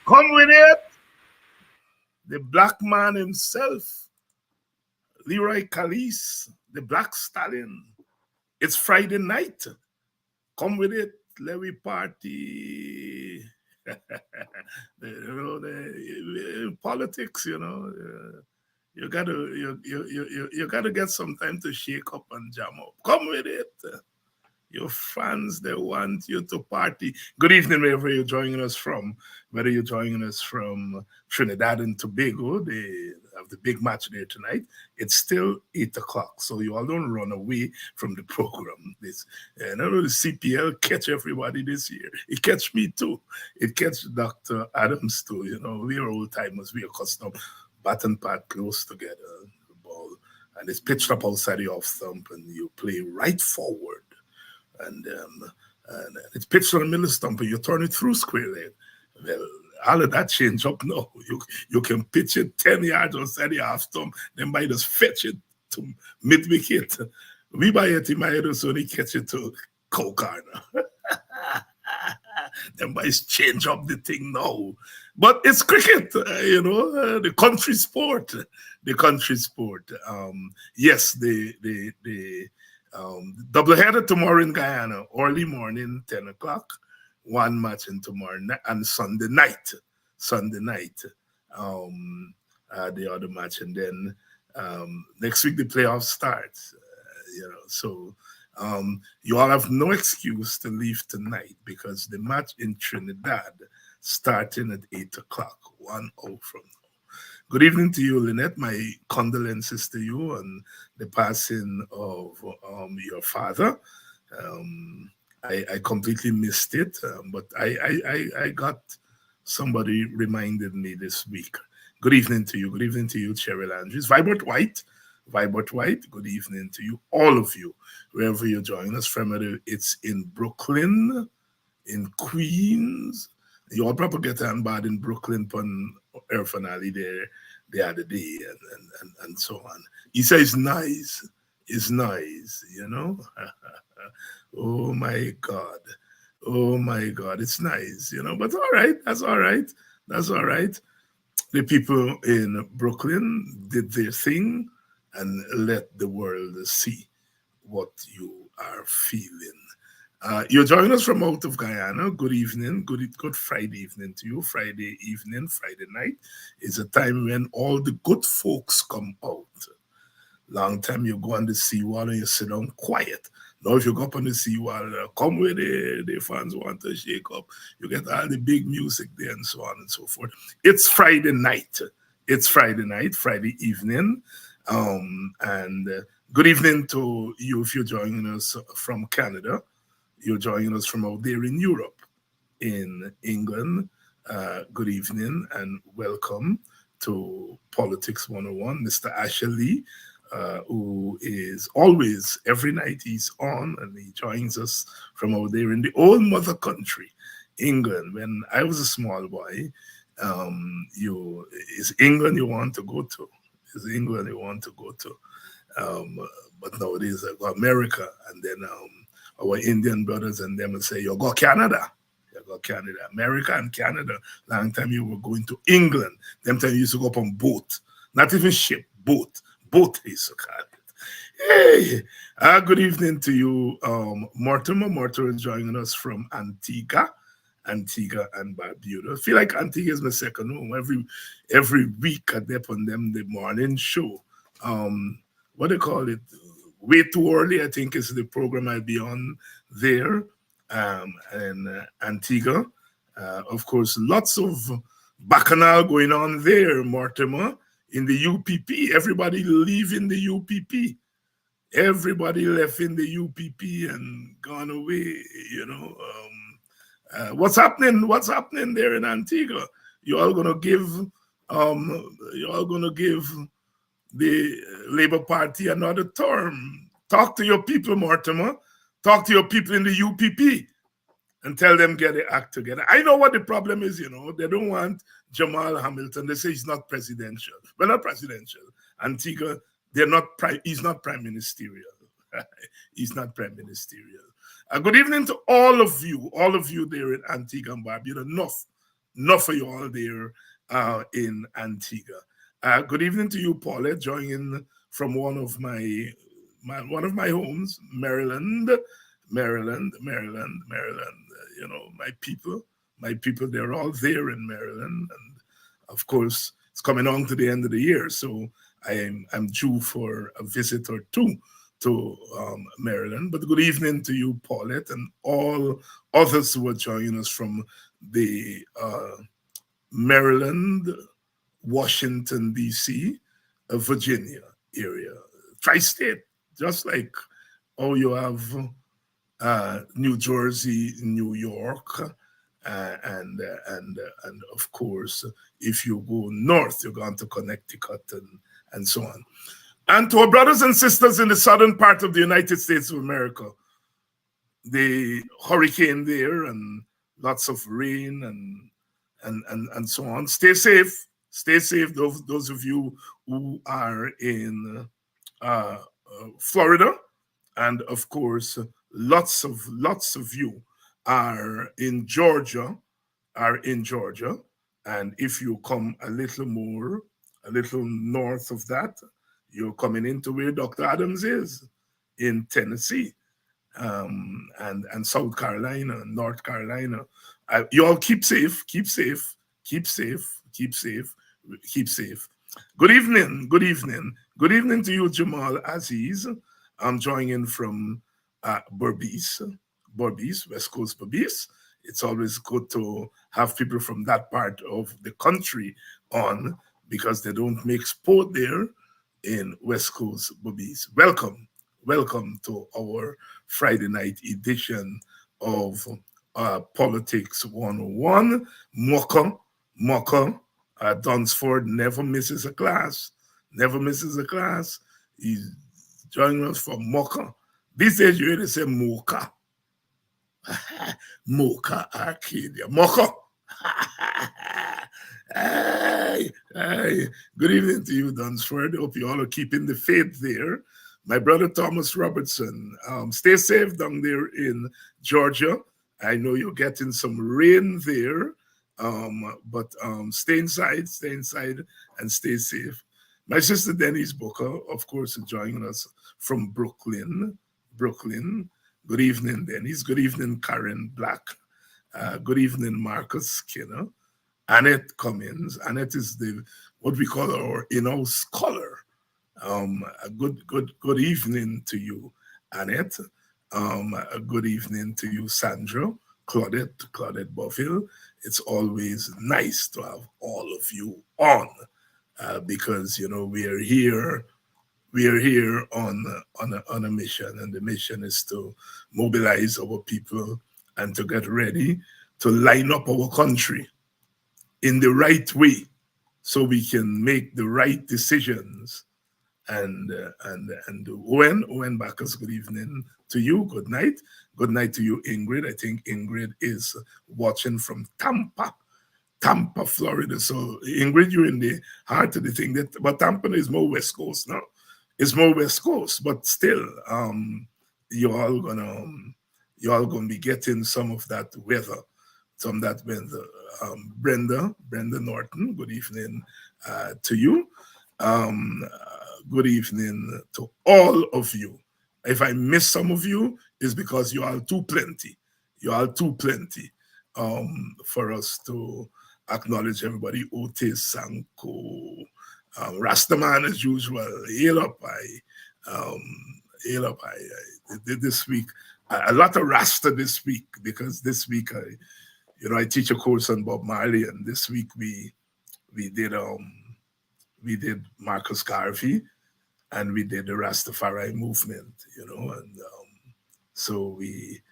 Come with it. The black man himself, Leroy Calise, the Black Stallion. It's Friday night. Come with it. Let me party. Politics, you gotta get some time to shake up and jam up. Come with it. Your fans, they want you to party. Good evening, wherever you're joining us from. Whether you're joining us from Trinidad and Tobago, they have the big match there tonight. It's still 8 o'clock, so you all don't run away from the program. This, and I know the CPL catch everybody this year. It catch me too. It catch Dr. Adams too. You know, we are old timers. We are accustomed bat and pad close together. The ball and it's pitched up outside the off stump, and you play right forward, and it's pitched on the middle stump, and you turn it through square leg. Well, all of that change up now. You can pitch it 10 yards outside the half stump, then by just fetch it to mid wicket. We buy it in my head, so they catch it to co-corner. Them boys change up the thing now. But it's cricket, the country sport. The country sport. Yes, the doubleheader tomorrow in Guyana, early morning, 10 o'clock. One match in tomorrow and Sunday night. The other match, and then next week the playoffs starts. So you all have no excuse to leave tonight because the match in Trinidad starting at 8 o'clock, 1 hour from now. Good evening to you, Lynette. My condolences to you on the passing of your father. I completely missed it, but I got somebody reminded me this week. Good evening to you. Good evening to you, Cheryl Andrews. Vibert White. Good evening to you, all of you, wherever you're joining us from. It's in Brooklyn, in Queens. You all probably get on bad in Brooklyn, pun Irfan Ali there the other day, and so on. He says nice. It's nice, Oh my God, it's nice, But all right, that's all right. The people in Brooklyn did their thing and let the world see what you are feeling. You're joining us from out of Guyana. Good evening. Good Friday evening to you. Friday evening, Friday night is a time when all the good folks come out. Long time you go on the seawall and you sit down quiet. Now if you go up on the seawall, come where the fans want to shake up. You get all the big music there and so on and so forth. It's Friday night. Friday evening. And good evening to you if you're joining us from Canada. You're joining us from out there in Europe, in England. Good evening and welcome to Politics 101. Mr. Ashley, who is always, every night he's on and he joins us from out there in the old mother country, England. When I was a small boy, is England you want to go to? But nowadays I go America, and then our Indian brothers and them will say, you go Canada. America and Canada. Long time you were going to England. Them time you used to go up on boat. Not even ship, boat. Boat is so called it. Hey, good evening to you, Mortimer. Mortimer is joining us from Antigua and Barbuda. I feel like Antigua is my second home. Every week I dip on them the morning show. What do you call it? Way Too Early, I think, is the program I'll be on there. And Antigua. Of course, lots of bacchanal going on there, Mortimer, in the UPP. Everybody leaving the UPP. Everybody left in the UPP and gone away, What's happening there in Antigua? You all gonna give the Labour Party another term. Talk to your people, Mortimer. Talk to your people in the UPP and tell them get their act together. I know what the problem is, They don't want Jamal Hamilton. They say he's not presidential. Well, not presidential. Antigua, he's not prime ministerial. He's not prime ministerial. Good evening to all of you there in Antigua and Barbuda. Enough of you all there in Antigua. Good evening to you, Paulette, joining from one of my homes, Maryland. My people, they're all there in Maryland, and of course, it's coming on to the end of the year, so I'm due for a visit or two to Maryland. But good evening to you, Paulette, and all others who are joining us from the Maryland, Washington, D.C., Virginia area, tri-state, just like you have New Jersey, New York, and of course, if you go north, you're going to Connecticut and so on. And to our brothers and sisters in the southern part of the United States of America, the hurricane there and lots of rain and so on. Stay safe. Stay safe. Those of you who are in Florida, and of course, lots of you are in Georgia, and if you come a little north of that, you're coming into where Dr. Adams is in Tennessee, and South Carolina, North Carolina. You all keep safe, keep safe, keep safe, keep safe, keep safe. Good evening, good evening, good evening to you, Jamal Aziz. I'm joining from Berbice, West Coast Berbice. It's always good to have people from that part of the country on because they don't make sport there in West Coast Berbice. Welcome to our Friday night edition of Politics 101. Mocha, Dunsford never misses a class. He's joining us from Mocha. These days you hear they say Mocha. Mocha Arcadia. Mocha. Hey. Good evening to you, Dunsford. Hope you all are keeping the faith there. My brother Thomas Robertson, stay safe down there in Georgia. I know you're getting some rain there, but stay inside and stay safe. My sister Denise Booker, of course, is joining us from Brooklyn. Good evening, Denise. Good evening, Karen Black. Good evening, Marcus Skinner. Annette Cummins. Annette is what we call our in-house scholar. A good evening to you, Annette. A good evening to you, Sandra, Claudette Buffill. It's always nice to have all of you on because we are here on a mission, and the mission is to mobilize our people and to get ready to line up our country in the right way so we can make the right decisions. And Owen Bacchus, good evening to you. Good night to you, Ingrid. I think Ingrid is watching from Tampa, Florida. So Ingrid, you're in the heart of the thing. But Tampa is more West Coast now. It's more West Coast, but still, you're all gonna be getting some of that weather. Brenda Norton, good evening to you. Good evening to all of you. If I miss some of you, it's because you are too plenty. For us to acknowledge everybody. Otis Sanko, Rastaman as usual. Hail up, I did this week. A lot of Rasta this week because this week I teach a course on Bob Marley, and this week we did Marcus Garvey, and we did the Rastafari movement, and so we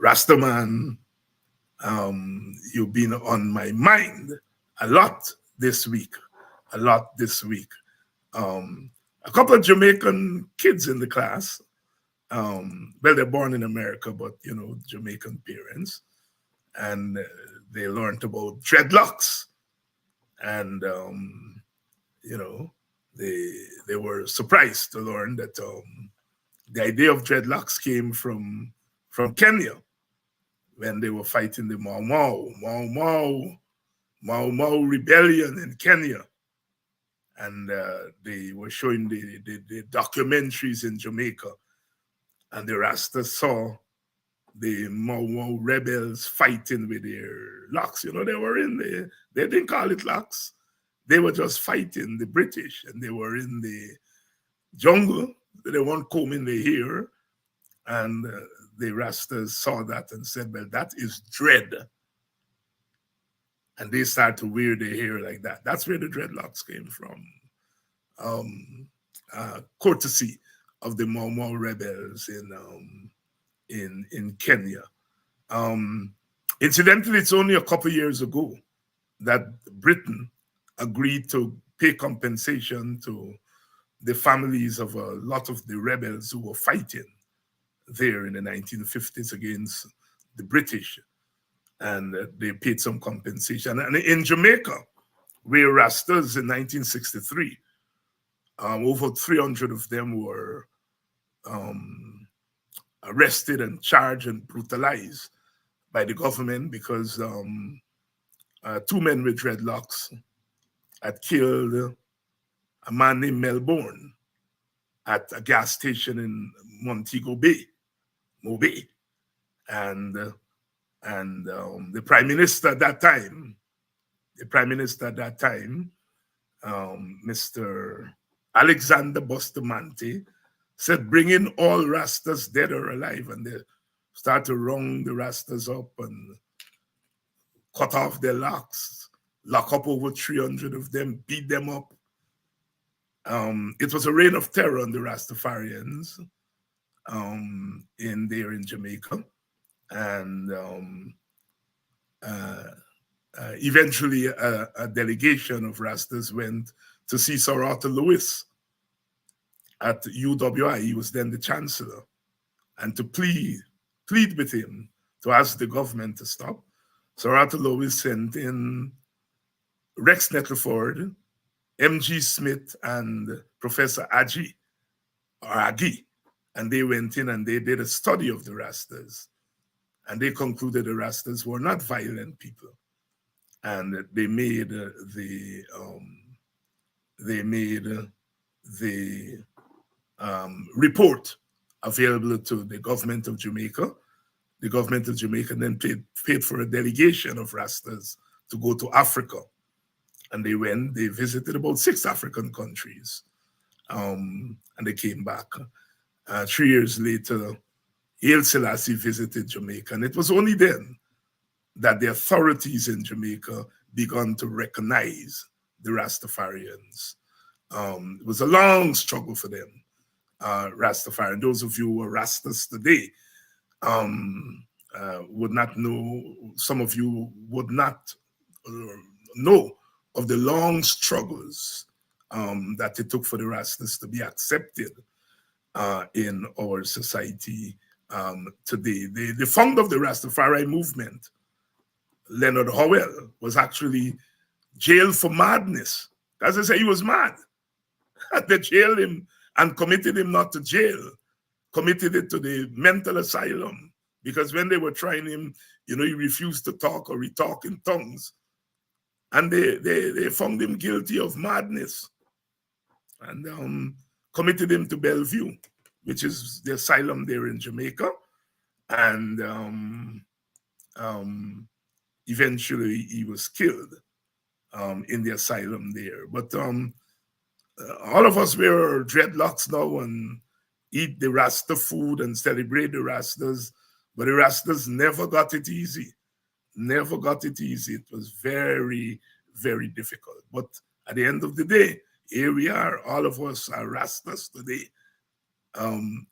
Rastaman, you've been on my mind a lot this week. A couple of Jamaican kids in the class. Well, they're born in America, but Jamaican parents, and they learned about dreadlocks, and they were surprised to learn that the idea of dreadlocks came from Kenya when they were fighting the Mau Mau rebellion in Kenya, and they were showing the documentaries in Jamaica, and the Rasta saw the Mau Mau rebels fighting with their locks. They were they didn't call it locks. They were just fighting the British, and they were in jungle. They weren't combing their hair. And the Rastas saw that and said, well, that is dread. And they started to wear their hair like that. That's where the dreadlocks came from. Courtesy of the Mau Mau rebels in Kenya. Um, Incidentally, it's only a couple years ago that Britain agreed to pay compensation to the families of a lot of the rebels who were fighting there in the 1950s against the British, and they paid some compensation. And in Jamaica, where Rastas in 1963, over 300 of them were arrested and charged and brutalized by the government because two men with dreadlocks had killed a man named Melbourne at a gas station in Montego Bay, Mobay. And the prime minister at that time, Mr. Alexander Bustamante, said, bring in all Rastas, dead or alive. And they start to round the Rastas up and cut off their locks, lock up over 300 of them, beat them up. It was a reign of terror on the Rastafarians in Jamaica. And eventually a delegation of Rastas went to see Sir Arthur Lewis at UWI. He was then the chancellor, and to plead with him to ask the government to stop. Sir Arthur Lewis sent in Rex Nettleford, M.G. Smith, and Professor Agi, and they went in and they did a study of the Rastas, and they concluded the Rastas were not violent people, and they made the report available to the government of Jamaica. The government of Jamaica then paid for a delegation of Rastas to go to Africa. And they visited about 6 African countries. And they came back. 3 years later, Haile Selassie visited Jamaica. And it was only then that the authorities in Jamaica began to recognize the Rastafarians. It was a long struggle for them, Rastafari. And those of you who are Rastas today would not know, some of you would not know of the long struggles that it took for the Rastas to be accepted in our society today. The founder of the Rastafari movement, Leonard Howell, was actually jailed for madness. As I say, he was mad. They jailed him and committed him not to jail, committed it to the mental asylum, because when they were trying him, he refused to talk or he talked in tongues. And they found him guilty of madness and committed him to Bellevue, which is the asylum there in Jamaica. And eventually he was killed in the asylum there. But all of us wear dreadlocks now and eat the Rasta food and celebrate the Rastas, but the Rastas never got it easy. Never got it easy. It was very, very difficult. But at the end of the day, here we are. All of us are Rastas today.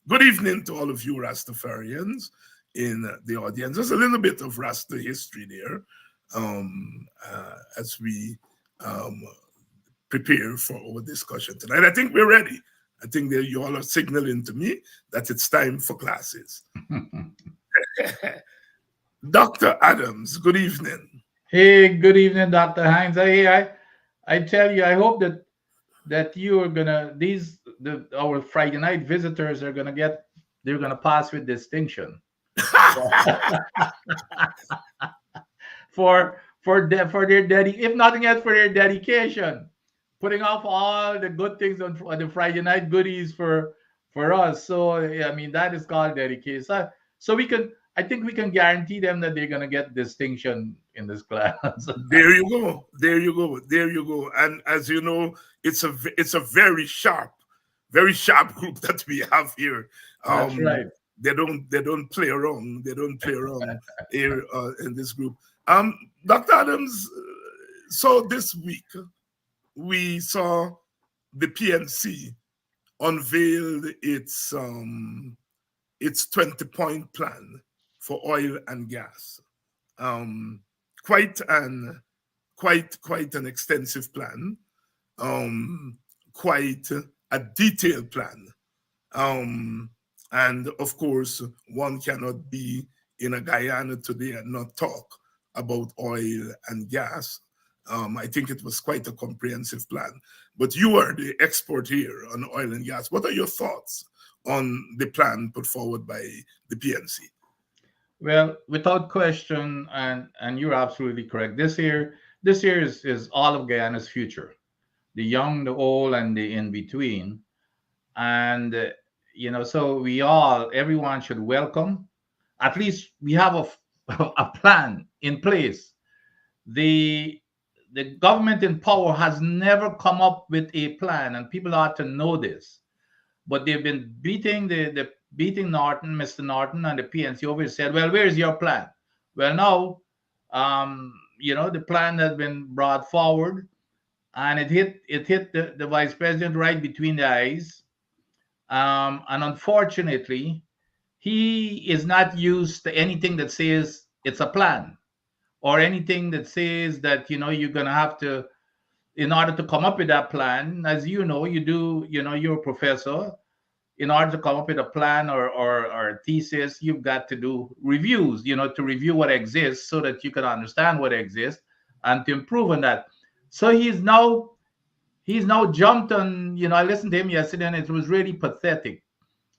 Good evening to all of you Rastafarians in the audience. There's a little bit of Rasta history there as we prepare for our discussion tonight. I think we're ready. I think that you all are signaling to me that it's time for classes. Dr. Adams, good evening. Hey, good evening, Dr. Hines. I tell you, I hope that you are gonna our Friday night visitors are they're gonna pass with distinction. for their if nothing else, for their dedication, putting off all the good things on the Friday night goodies for us. So yeah, I mean, that is called dedication. So I think we can guarantee them that they're gonna get distinction in this class. There you go. And as you know, it's a very sharp very sharp group that we have here. That's Um, right. they don't play around. They don't play around here in this group. Um, Dr. Adams. So this week we saw the PNC unveiled its 20-point plan for oil and gas. Um, quite an quite an extensive plan. Um, Quite a detailed plan. Um, and of course, one cannot be in a Guyana today and not talk about oil and gas. I think it was quite a comprehensive plan. But you are the expert here on oil and gas. What are your thoughts on the plan put forward by the PNC? Well, without question, and you're absolutely correct. This year is all of Guyana's future, the young, the old, and the in between. And so everyone should welcome. At least we have a plan in place. The the government in power has never come up with a plan, and people ought to know this. But they've been beating Norton, Mr. Norton, and the PNC always said, "Well, where's your plan?" Well, now, the plan has been brought forward, and it hit the vice president right between the eyes. And unfortunately, he is not used to anything that says it's a plan, or anything that says that you're gonna have to, in order to come up with that plan. As you know, you're a professor. In order to come up with a plan or a thesis, you've got to do reviews, to review what exists so that you can understand what exists and to improve on that. So he's now jumped on. I listened to him yesterday, and it was really pathetic.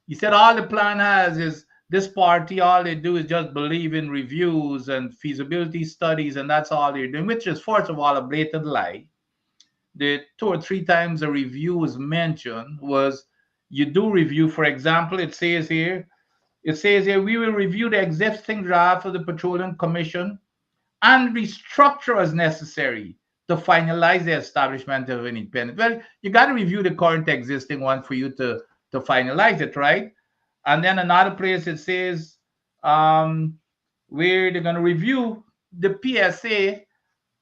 He said all the plan has is this party, all they do is just believe in reviews and feasibility studies, and that's all they're doing, which is, first of all, a blatant lie. The two or three times a review was mentioned was, you do review. For example, it says here, we will review the existing draft of the Petroleum Commission and restructure as necessary to finalize the establishment of an independent. Well, you got to review the current existing one for you to finalize it, right? And then another place it says, um, where they're going to review the PSA,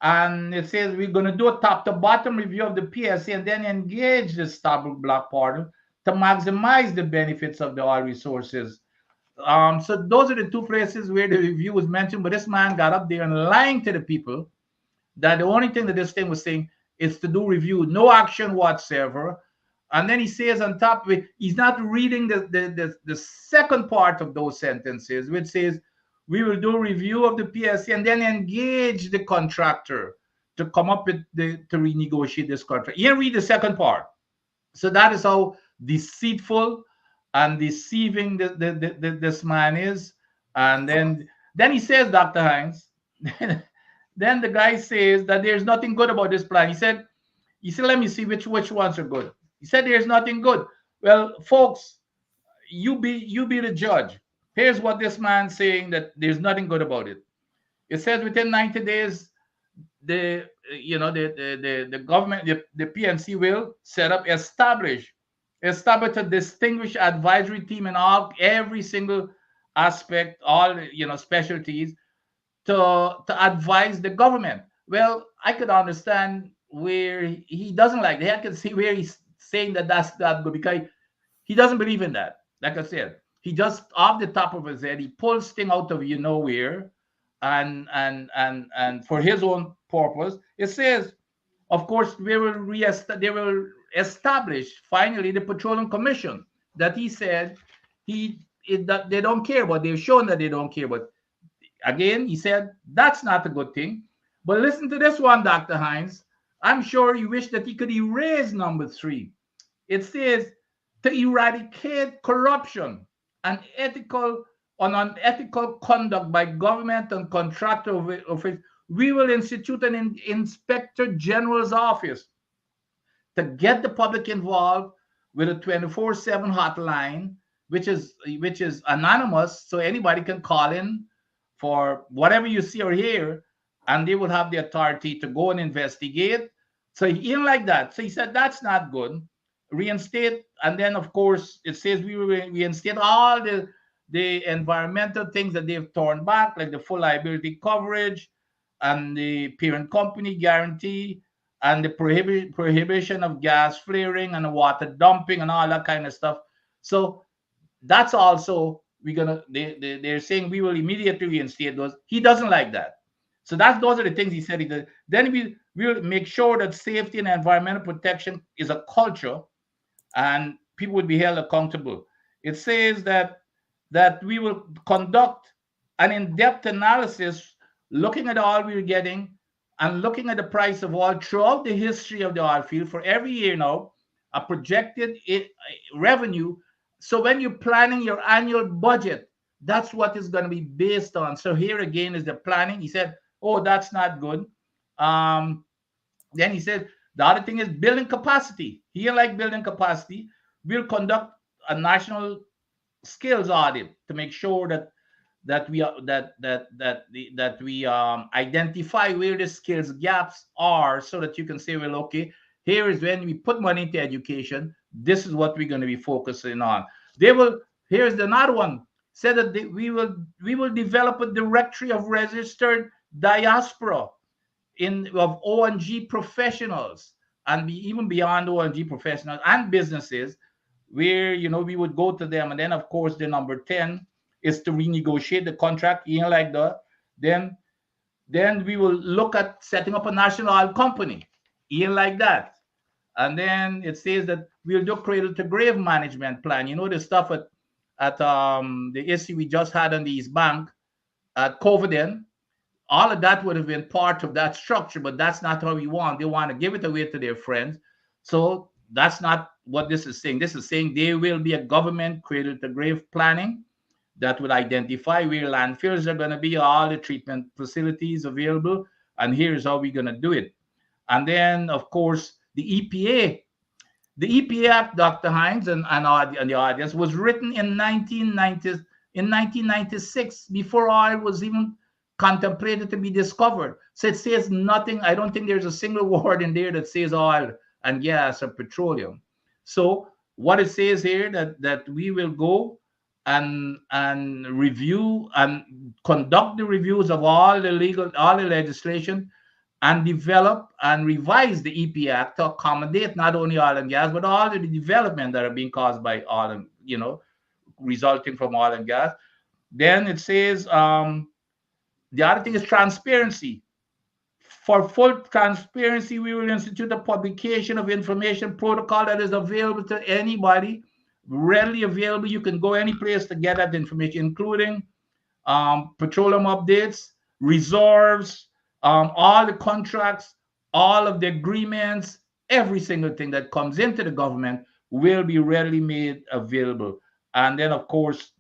and it says we're going to do a top to bottom review of the PSA and then engage the Starboard Block partner to maximize the benefits of the oil resources. So those are the two places where the review was mentioned. But this man got up there and lying to the people that the only thing that this thing was saying is to do review, no action whatsoever. And then he says on top of it, he's not reading the second part of those sentences, which says, we will do review of the PSC and then engage the contractor to come up with to renegotiate this contract. You read the second part. So that is how deceitful and deceiving this man is. And then he says, Dr. Hines, then the guy says that there's nothing good about this plan. He said, let me see which ones are good. He said there's nothing good. Well, folks, you be the judge. Here's what this man's saying, that there's nothing good about it. It says within 90 days, the the government, the PNC will establish a distinguished advisory team in every single aspect, all specialties, to advise the government. Well, I could understand where he doesn't like that. I can see where he's saying that that's not good, because he doesn't believe in that. Like I said, he just, off the top of his head, he pulls thing out of nowhere, and for his own purpose. It says, of course, they will establish finally the Petroleum Commission that he said that they don't care about. They've shown that they don't care about. Again, he said that's not a good thing. But listen to this one, Dr. Hines. I'm sure you wish that he could erase number three. It says, to eradicate corruption and unethical conduct by government and contractor office, we will institute an inspector general's office to get the public involved with a 24/7 hotline, which is anonymous, so anybody can call in for whatever you see or hear, and they will have the authority to go and investigate. So he didn't like that. So he said that's not good. reinstate, and then of course it says we will reinstate all the environmental things that they've torn back, like the full liability coverage and the parent company guarantee and the prohibition of gas flaring and water dumping and all that kind of stuff. So that's also we're gonna they're saying we will immediately reinstate those. He doesn't like that. So that's those are the things he said he did. Then we'll make sure that safety and environmental protection is a culture and people would be held accountable. It says that we will conduct an in-depth analysis looking at all we're getting and looking at the price of oil throughout the history of the oil field for every year now, a projected revenue. So when you're planning your annual budget, that's what is going to be based on. So here again is the planning. He said, oh, that's not good. Um, then he said, the other thing is building capacity. Here, like building capacity, we'll conduct a national skills audit to make sure that we are that we identify where the skills gaps are, so that you can say, well, okay, here is when we put money into education. This is what we're going to be focusing on. They will. Here's another one. Said that we will develop a directory of registered diaspora in of O&G professionals and even beyond O&G professionals and businesses, where we would go to them. And then of course the number 10 is to renegotiate the contract, like that. Then we will look at setting up a national oil company, like that. And then it says that we'll do cradle to grave management plan. The stuff at the issue we just had on the East Bank at COVID. All of that would have been part of that structure, but that's not how we want. They want to give it away to their friends. So that's not what this is saying. This is saying there will be a government cradle to grave planning that will identify where landfills are going to be, all the treatment facilities available, and here's how we're going to do it. And then, of course, the EPA Act, Dr. Hines and the audience, was written in 1996, before oil was even contemplated to be discovered. So it says nothing. I don't think there's a single word in there that says oil and gas or petroleum. So what it says here, that we will go and review and conduct the reviews of all the legislation, and develop and revise the EPA Act to accommodate not only oil and gas, but all the development that are being caused by oil and, resulting from oil and gas. Then it says the other thing is transparency. For full transparency, we will institute a publication of information protocol that is available to anybody, readily available. You can go any place to get that information, including petroleum updates, reserves, all the contracts, all of the agreements, every single thing that comes into the government will be readily made available. And then, of course,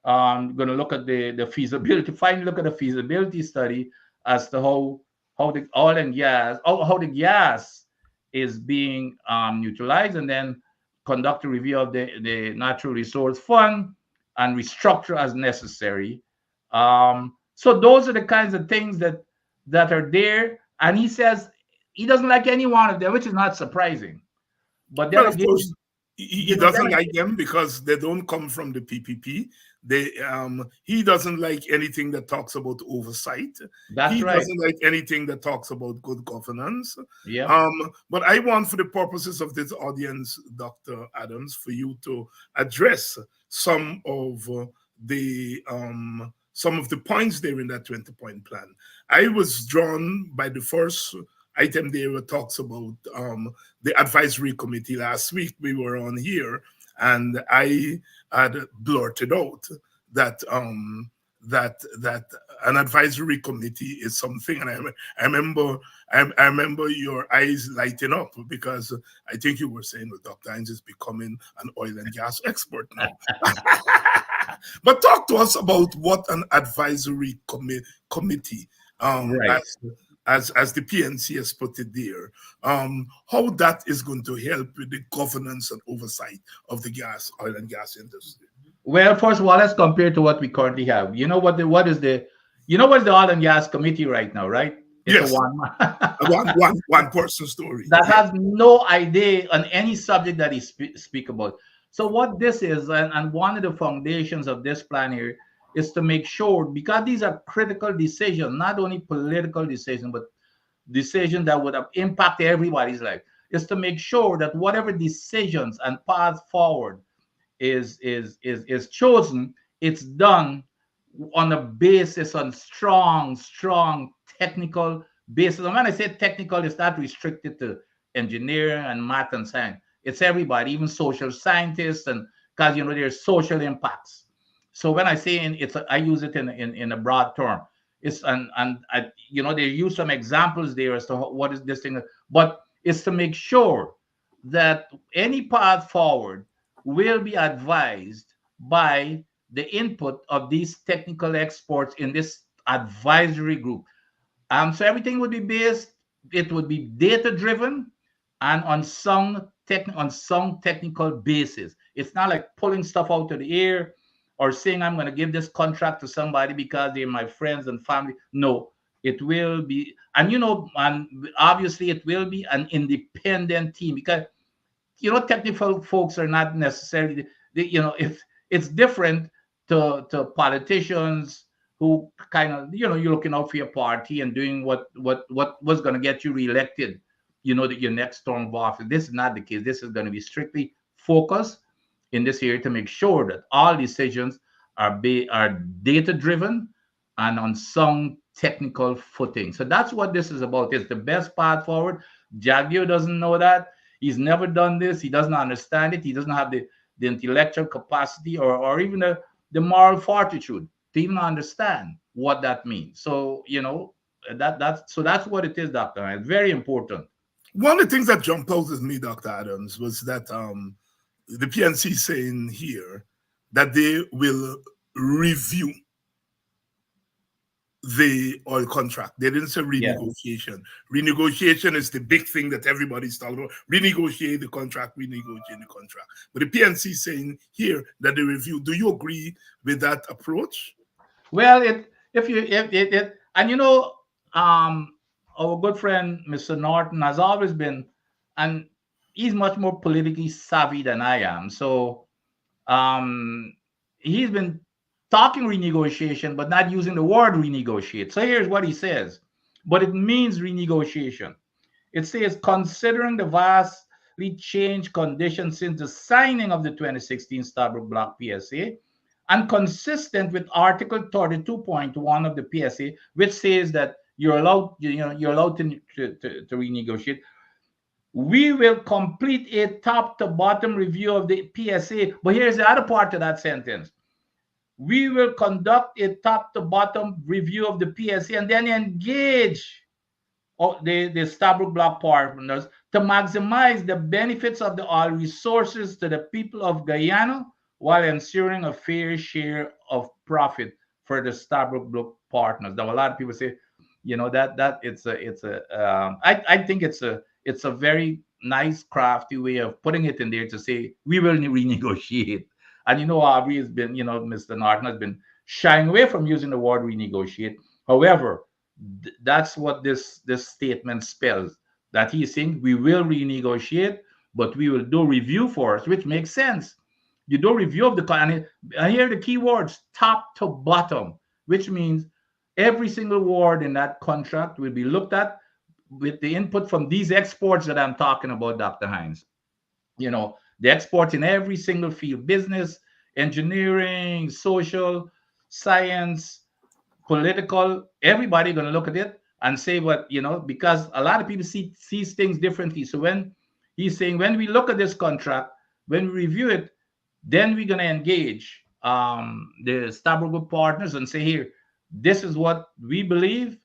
going to look at the feasibility, finally look at the feasibility study as to how the oil and gas, how the gas is being utilized, and then conduct a review of the natural resource fund and restructure as necessary. So those are the kinds of things that are there. And he says he doesn't like any one of them, which is not surprising. But then Well, of again, course, he doesn't like them because they don't come from the PPP. He doesn't like anything that talks about oversight. that's He right. doesn't like anything that talks about good governance. Yeah. But I want, for the purposes of this audience, Dr. Adams, for you to address some of the points there in that 20-point plan. I was drawn by the first item there where talks about the advisory committee. Last week we were on here, and I had blurted out that that an advisory committee is something, and I remember your eyes lighting up, because I think you were saying, well, Dr. Hines is becoming an oil and gas expert now. But talk to us about what an advisory committee, Right. as the PNC has put it there, how that is going to help with the governance and oversight of the oil and gas industry. Well, first of all, let's compare to what we currently have. What is the oil and gas committee right now, right? It's a Yes, one man. a one person story. That Yeah. has no idea on any subject that he speak about. So what this is, and one of the foundations of this plan here is to make sure, because these are critical decisions, not only political decisions, but decisions that would have impact everybody's life, is to make sure that whatever decisions and path forward is chosen, it's done on a basis, on strong technical basis. And when I say technical, it's not restricted to engineering and math and science. It's everybody, even social scientists, and because there's social impacts. So when I say I use it in a broad term. It's they use some examples there as to what is this thing, but it's to make sure that any path forward will be advised by the input of these technical experts in this advisory group. So everything would be based, it would be data driven and on some technical basis. It's not like pulling stuff out of the air or saying I'm going to give this contract to somebody because they're my friends and family. No, it will be, and obviously it will be an independent team, because technical folks are not necessarily, if it's different to politicians who kind of, you're looking out for your party and doing what was going to get you reelected, that your next term of office. This is not the case. This is going to be strictly focused in this area to make sure that all decisions are data driven and on some technical footing. So that's what this is about. It's the best path forward. Javier doesn't know that. He's never done this. He doesn't understand it. He doesn't have the intellectual capacity or even the moral fortitude to even understand what that means. So, that's what it is, Doctor. It's very important. One of the things that jumped out at me, Dr. Adams, was that the PNC saying here that they will review the oil contract. They didn't say Yeah. renegotiation. Renegotiation is the big thing that everybody's talking about. Renegotiate the contract, renegotiate the contract. But the PNC saying here that they review. Do you agree with that approach? Well, and our good friend Mr. Norton has always been, and he's much more politically savvy than I am. So um, he's been talking renegotiation, but not using the word renegotiate. So here's what he says, but it means renegotiation. It says, considering the vastly changed conditions since the signing of the 2016 Starbuck Block PSA, and consistent with Article 32.1 of the PSA, which says that you're allowed to renegotiate. We will complete a top to bottom review of the PSA. But here's the other part of that sentence. We will conduct a top to bottom review of the PSA and then engage the Stabroek Block partners to maximize the benefits of the oil resources to the people of Guyana while ensuring a fair share of profit for the Stabroek Block partners. Now, a lot of people say, that I think it's a very nice, crafty way of putting it in there to say we will renegotiate. And Aubrey has been, Mr. Norton has been shying away from using the word renegotiate. However, that's what this statement spells, that he's saying we will renegotiate, but we will do review first, which makes sense. You do review of the, and here are the key words, top to bottom, which means every single word in that contract will be looked at with the input from these exports that I'm talking about, Dr. Hines. The exports in every single field: business, engineering, social, science, political. Everybody going to look at it and say because a lot of people sees things differently. So when he's saying, when we look at this contract, when we review it, then we're going to engage the Stabroek partners and say, here, this is what we believe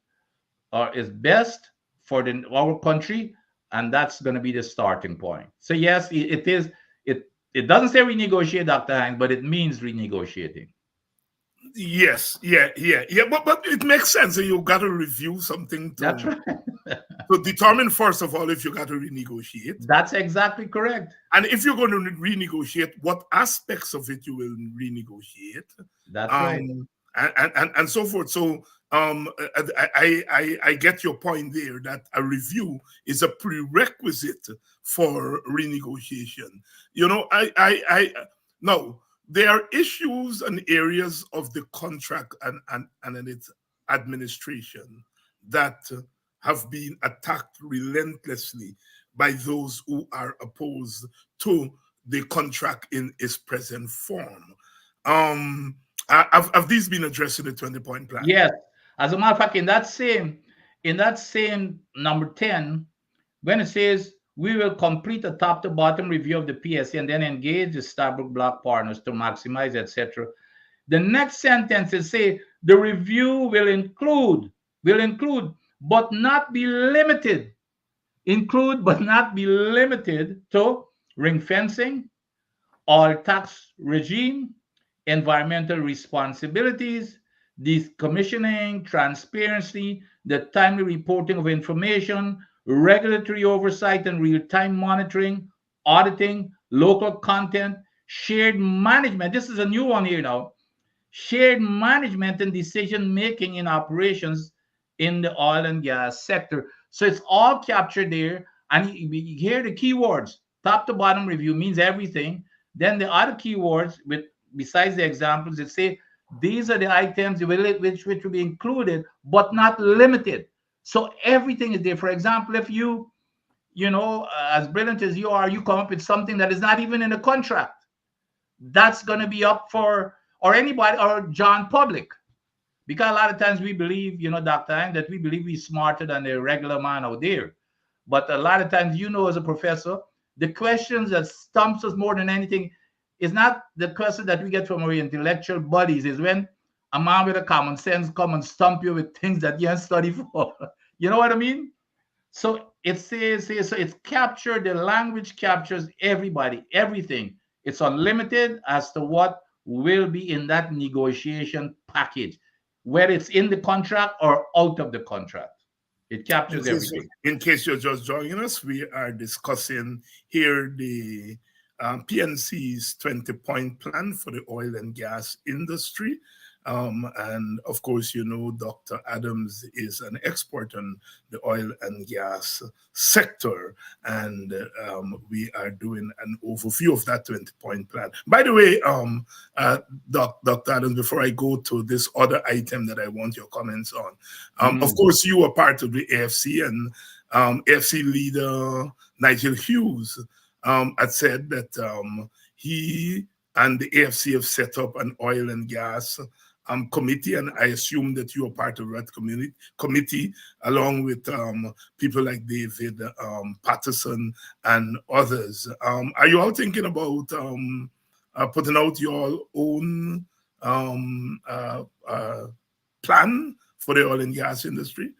is best for our country, and that's going to be the starting point. So yes, it is. It doesn't say renegotiate, Dr. Hines, but it means renegotiating. Yes, yeah. But it makes sense. You got to review something That's to right. determine first of all if you got to renegotiate, That's exactly correct. and if you're going to renegotiate, what aspects of it you will renegotiate, That's right. um, and so forth. So I get your point there that a review is a prerequisite for renegotiation. You know, no, there are issues and areas of the contract and in its administration that have been attacked relentlessly by those who are opposed to the contract in its present form. Um, have these been addressed in the 20-point plan? Yes. As a matter of fact, in that same number 10, when it says we will complete a top to bottom review of the PSC and then engage the Starbuck block partners to maximize, etc. The next sentence is say the review will include, but not be limited, include but not be limited to ring fencing, all tax regime, environmental responsibilities, decommissioning, transparency, the timely reporting of information, regulatory oversight and real-time monitoring, auditing, local content, shared management. This is a new one here now. Shared management and decision making in operations in the oil and gas sector. So it's all captured there. And here the keywords top to bottom review means everything. Then the other keywords, with besides the examples, that say these are the items which will be included, but not limited. So everything is there. For example, if as brilliant as you are, you come up with something that is not even in the contract, that's going to be up for or anybody or John Public. Because a lot of times we believe, Dr. Ang, that we believe we're smarter than the regular man out there. But a lot of times, as a professor, the questions that stumps us more than anything is not the question that we get from our intellectual buddies, is when a man with a common sense come and stump you with things that you haven't studied for. You know what I mean? So it says here, so it's captured, the language captures everybody, everything. It's unlimited as to what will be in that negotiation package, whether it's in the contract or out of the contract. It captures everything. In case you're just joining us, we are discussing here the PNC's 20-point plan for the oil and gas industry. And of course, Dr. Adams is an expert on the oil and gas sector, and we are doing an overview of that 20-point plan. By the way, Dr. Adams, before I go to this other item that I want your comments on, of course, you were part of the AFC, and AFC leader Nigel Hughes had said that he and the AFC have set up an oil and gas committee, and I assume that you are part of that committee, along with people like David Patterson and others. Are you all thinking about putting out your own plan for the oil and gas industry?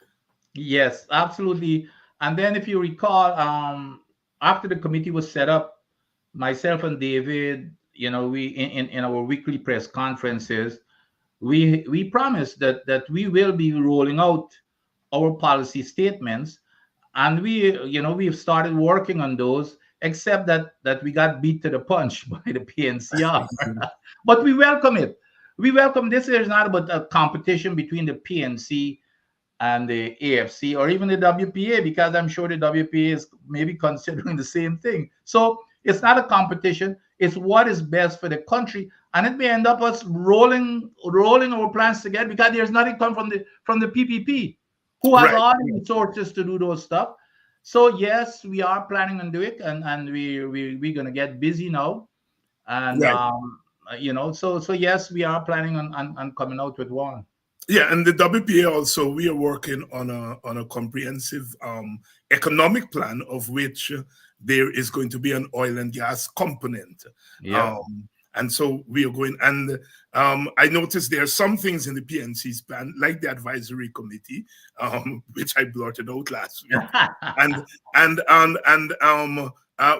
Yes, absolutely. And then if you recall, after the committee was set up, myself and David, we in our weekly press conferences, we promised that we will be rolling out our policy statements, and we've started working on those, except that we got beat to the punch by the PNCR. But we welcome it. We welcome this. Is not about a competition between the PNC and the AFC or even the WPA, because I'm sure the WPA is maybe considering the same thing. So it's not a competition. It's what is best for the country, and it may end up us rolling our plans together, because there's nothing come from the PPP, who has all the resources to do those stuff. So yes, we are planning on doing it, and we're gonna get busy now, and so yes, we are planning on coming out with one. Yeah, and the WPA also, we are working on a comprehensive economic plan, of which there is going to be an oil and gas component. Yeah. And so we are going, and I noticed there are some things in the PNC's plan, like the advisory committee, which I blurted out last week, and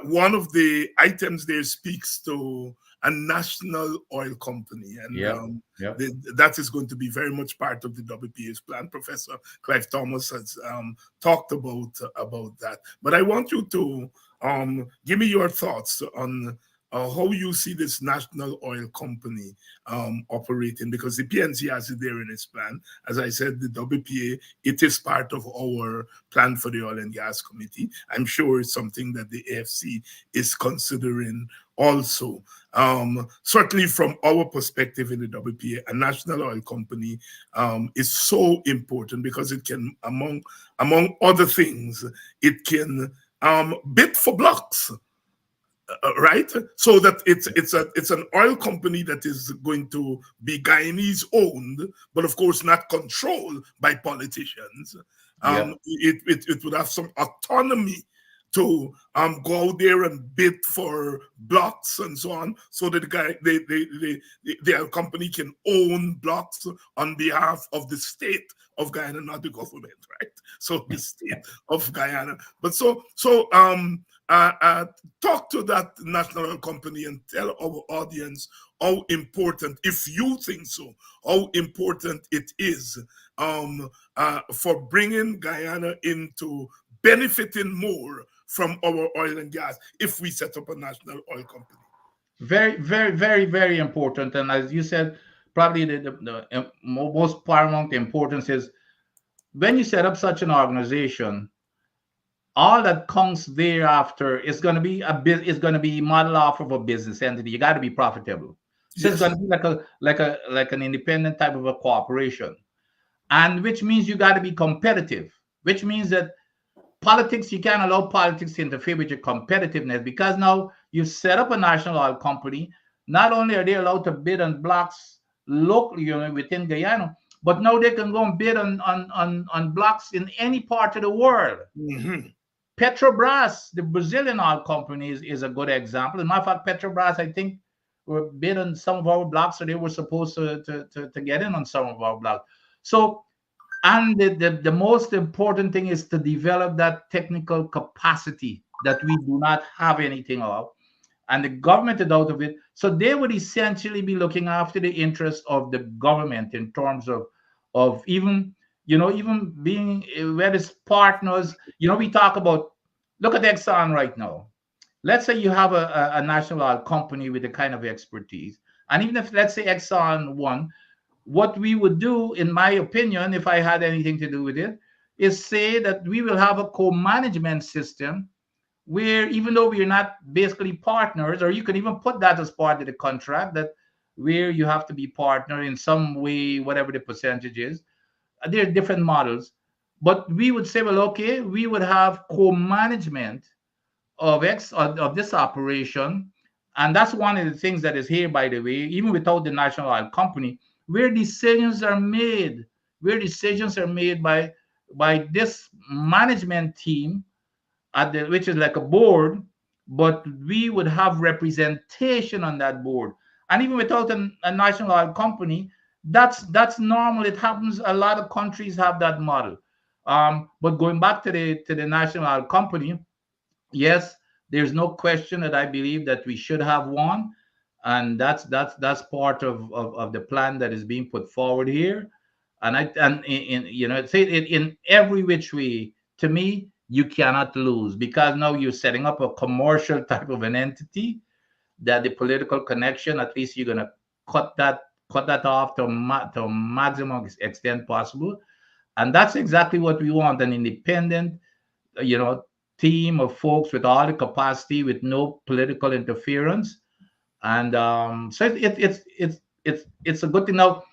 one of the items there speaks to a national oil company, and that is going to be very much part of the WPA's plan. Professor Clive Thomas has talked about that, but I want you to give me your thoughts on how you see this national oil company operating, because the PNC has it there in its plan. As I said, the WPA, it is part of our plan for the Oil and Gas Committee. I'm sure it's something that the AFC is considering also. Certainly from our perspective in the WPA, a national oil company is so important because it can, among other things, it can bid for blocks, right? So that it's an oil company that is going to be Guyanese owned, but of course not controlled by politicians. Yep. It would have some autonomy to go out there and bid for blocks and so on, so that the guy their company can own blocks on behalf of the state of Guyana, not the government, right? So the state of Guyana. But uh, uh, talk to that national oil company and tell our audience how important, if you think so, how important it is for bringing Guyana into benefiting more from our oil and gas if we set up a national oil company. Very, very, very, very important. And as you said, probably the most paramount importance is when you set up such an organization, all that comes thereafter is going to be is going to be modeled off of a business entity. You got to be profitable. So it's going Yes. to be like an independent type of a cooperation, and which means you got to be competitive. Which means that politics, you can't allow politics to interfere with your competitiveness, because now you set up a national oil company. Not only are they allowed to bid on blocks locally, within Guyana, but now they can go and bid on blocks in any part of the world. Hmm. Petrobras, the Brazilian oil company, is a good example. As a matter of fact, Petrobras, I think, were bid on some of our blocks, so they were supposed to get in on some of our blocks. So, and the most important thing is to develop that technical capacity that we do not have anything of, and the government is out of it. So they would essentially be looking after the interest of the government in terms of even, even being where it's partners. We talk about, look at Exxon right now. Let's say you have a national oil company with a kind of expertise, and even if, let's say, Exxon won, what we would do, in my opinion, if I had anything to do with it, is say that we will have a co-management system where, even though we are not basically partners, or you can even put that as part of the contract, that where you have to be partner in some way, whatever the percentage is. There are different models, but we would say, well, okay, we would have co-management of this operation, and that's one of the things that is here, by the way, even without the national oil company, where decisions are made, by this management team which is like a board, but we would have representation on that board. And even without a national oil company, that's normal. It happens. A lot of countries have that model. But going back to the national oil company, yes, there's no question that I believe that we should have one, and that's part of the plan that is being put forward here. And say it in every which way. To me, you cannot lose, because now you're setting up a commercial type of an entity, that the political connection, at least you're gonna cut that off to maximum extent possible, and that's exactly what we want: an independent, you know, team of folks with all the capacity, with no political interference. And so it's a good thing. Now,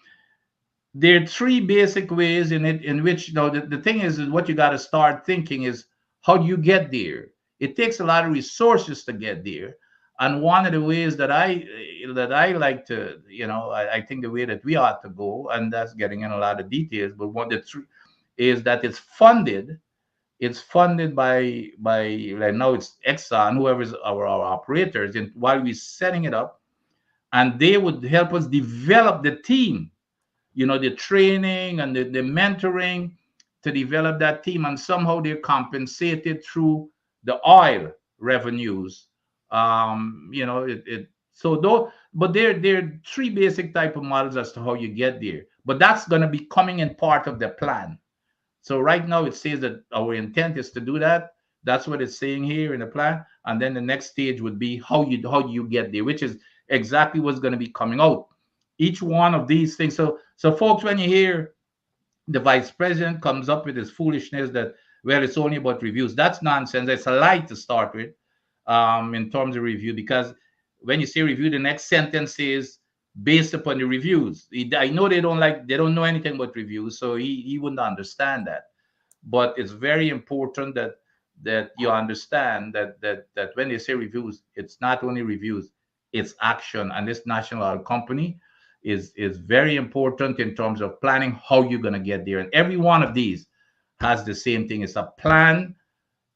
there are three basic ways in which, the thing is what you got to start thinking is, how do you get there? It takes a lot of resources to get there. And one of the ways that I like to, I think the way that we ought to go, and that's getting in a lot of details, but one that is that it's funded by, like, now it's Exxon, whoever's our operators, and while we're setting it up, and they would help us develop the team, the training and the mentoring to develop that team, and somehow they're compensated through the oil revenues. So though, but there are three basic type of models as to how you get there. But that's going to be coming in part of the plan. So right now it says that our intent is to do that. That's what it's saying here in the plan. And then the next stage would be how do you get there, which is exactly what's going to be coming out. Each one of these things. So folks, when you hear the vice president comes up with this foolishness that, well, it's only about reviews, that's nonsense. It's a lie to start with, in terms of review, because when you say review, the next sentence is based upon the reviews. I know they don't know anything about reviews, so he wouldn't understand that. But it's very important that you understand that when they say reviews, it's not only reviews, it's action. And this national oil company is very important in terms of planning how you're going to get there. And every one of these has the same thing. It's a plan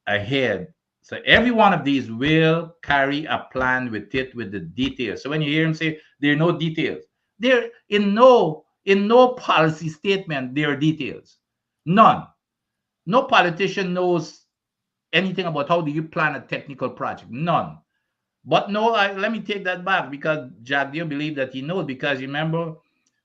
ahead. So every one of these will carry a plan with it, with the details. So when you hear him say there are no details, there in no policy statement there are details. None. No politician knows anything about how do you plan a technical project. None. But no, let me take that back, because Jack Deere believed that he knows, because you remember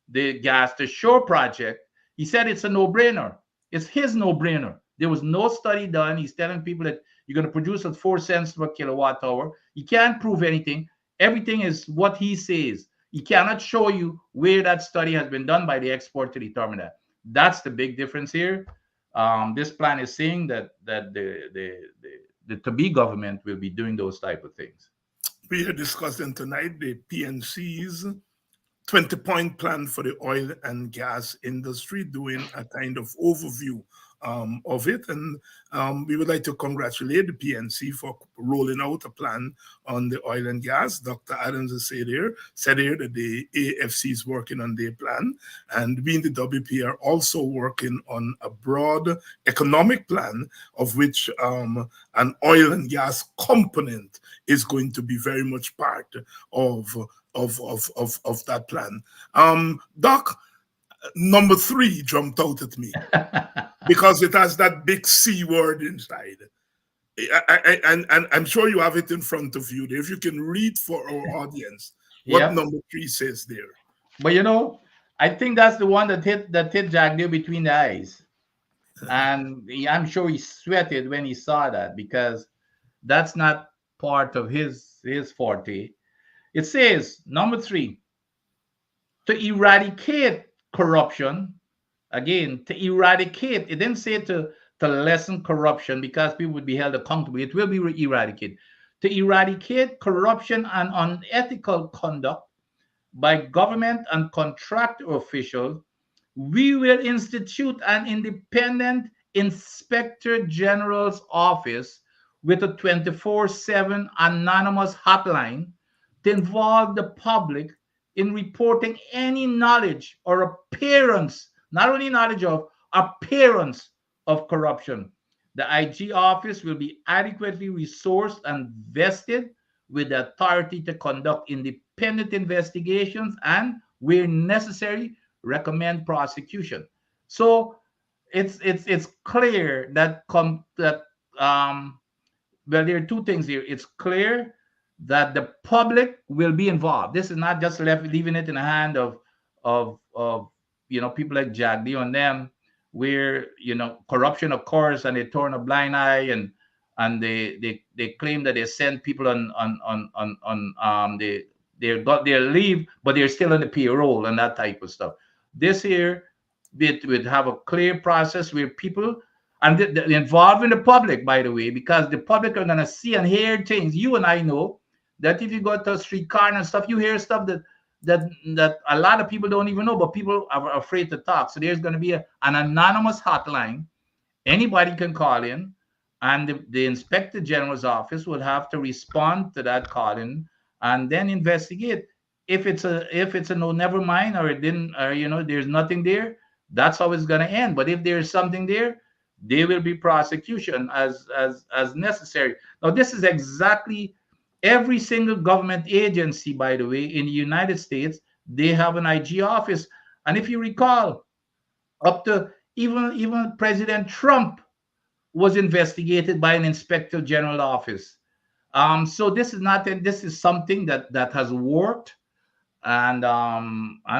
the gas to shore project. He said it's a no-brainer. It's his no-brainer. There was no study done. He's telling people that you're going to produce at 4 cents per kilowatt hour. He can't prove anything. Everything is what he says. He cannot show you where that study has been done by the expert to determine that. That's the big difference here. This plan is saying that the to be government will be doing those type of things. We are discussing tonight the PNC's 20-point plan for the oil and gas industry, doing a kind of overview of it. And we would like to congratulate the PNC for rolling out a plan on the oil and gas. Dr. Adams has said here that the AFC is working on their plan. And we in the WP are also working on a broad economic plan, of which an oil and gas component is going to be very much part of that plan. Doc, number 3 jumped out at me because it has that big C word inside. And I'm sure you have it in front of you. If you can read for our audience what Yep. number 3 says there. But I think that's the one that hit Jack Deere between the eyes, and I'm sure he sweated when he saw that, because that's not part of his forte. It says number 3, to eradicate corruption. Again, to eradicate. It didn't say to lessen corruption, because people would be held accountable. It will be eradicated. To eradicate corruption and unethical conduct by government and contract officials, we will institute an independent inspector general's office with a 24/7 anonymous hotline to involve the public in reporting any knowledge or appearance, not only knowledge of, appearance of corruption. The IG office will be adequately resourced and vested with the authority to conduct independent investigations and, where necessary, recommend prosecution. So it's clear that well, there are two things here. It's clear that the public will be involved. This is not just leaving it in the hand of people like Jagdi and them, where corruption occurs and they turn a blind eye, and they claim that they send people on they got their leave, but they're still on the payroll and that type of stuff. This here, it would have a clear process where people, and involving the public, by the way, because the public are going to see and hear things. You and I know that if you go to a streetcar and stuff, you hear stuff that a lot of people don't even know, but people are afraid to talk. So there's going to be an anonymous hotline. Anybody can call in, and the inspector general's office would have to respond to that calling and then investigate. If it's a no, never mind, or it didn't, or there's nothing there, that's how it's going to end. But if there's something there, there will be prosecution as necessary. Now, this is exactly every single government agency, by the way, in the United States. They have an IG office, and if you recall, up to even President Trump was investigated by an inspector general office. So this is something that has worked, and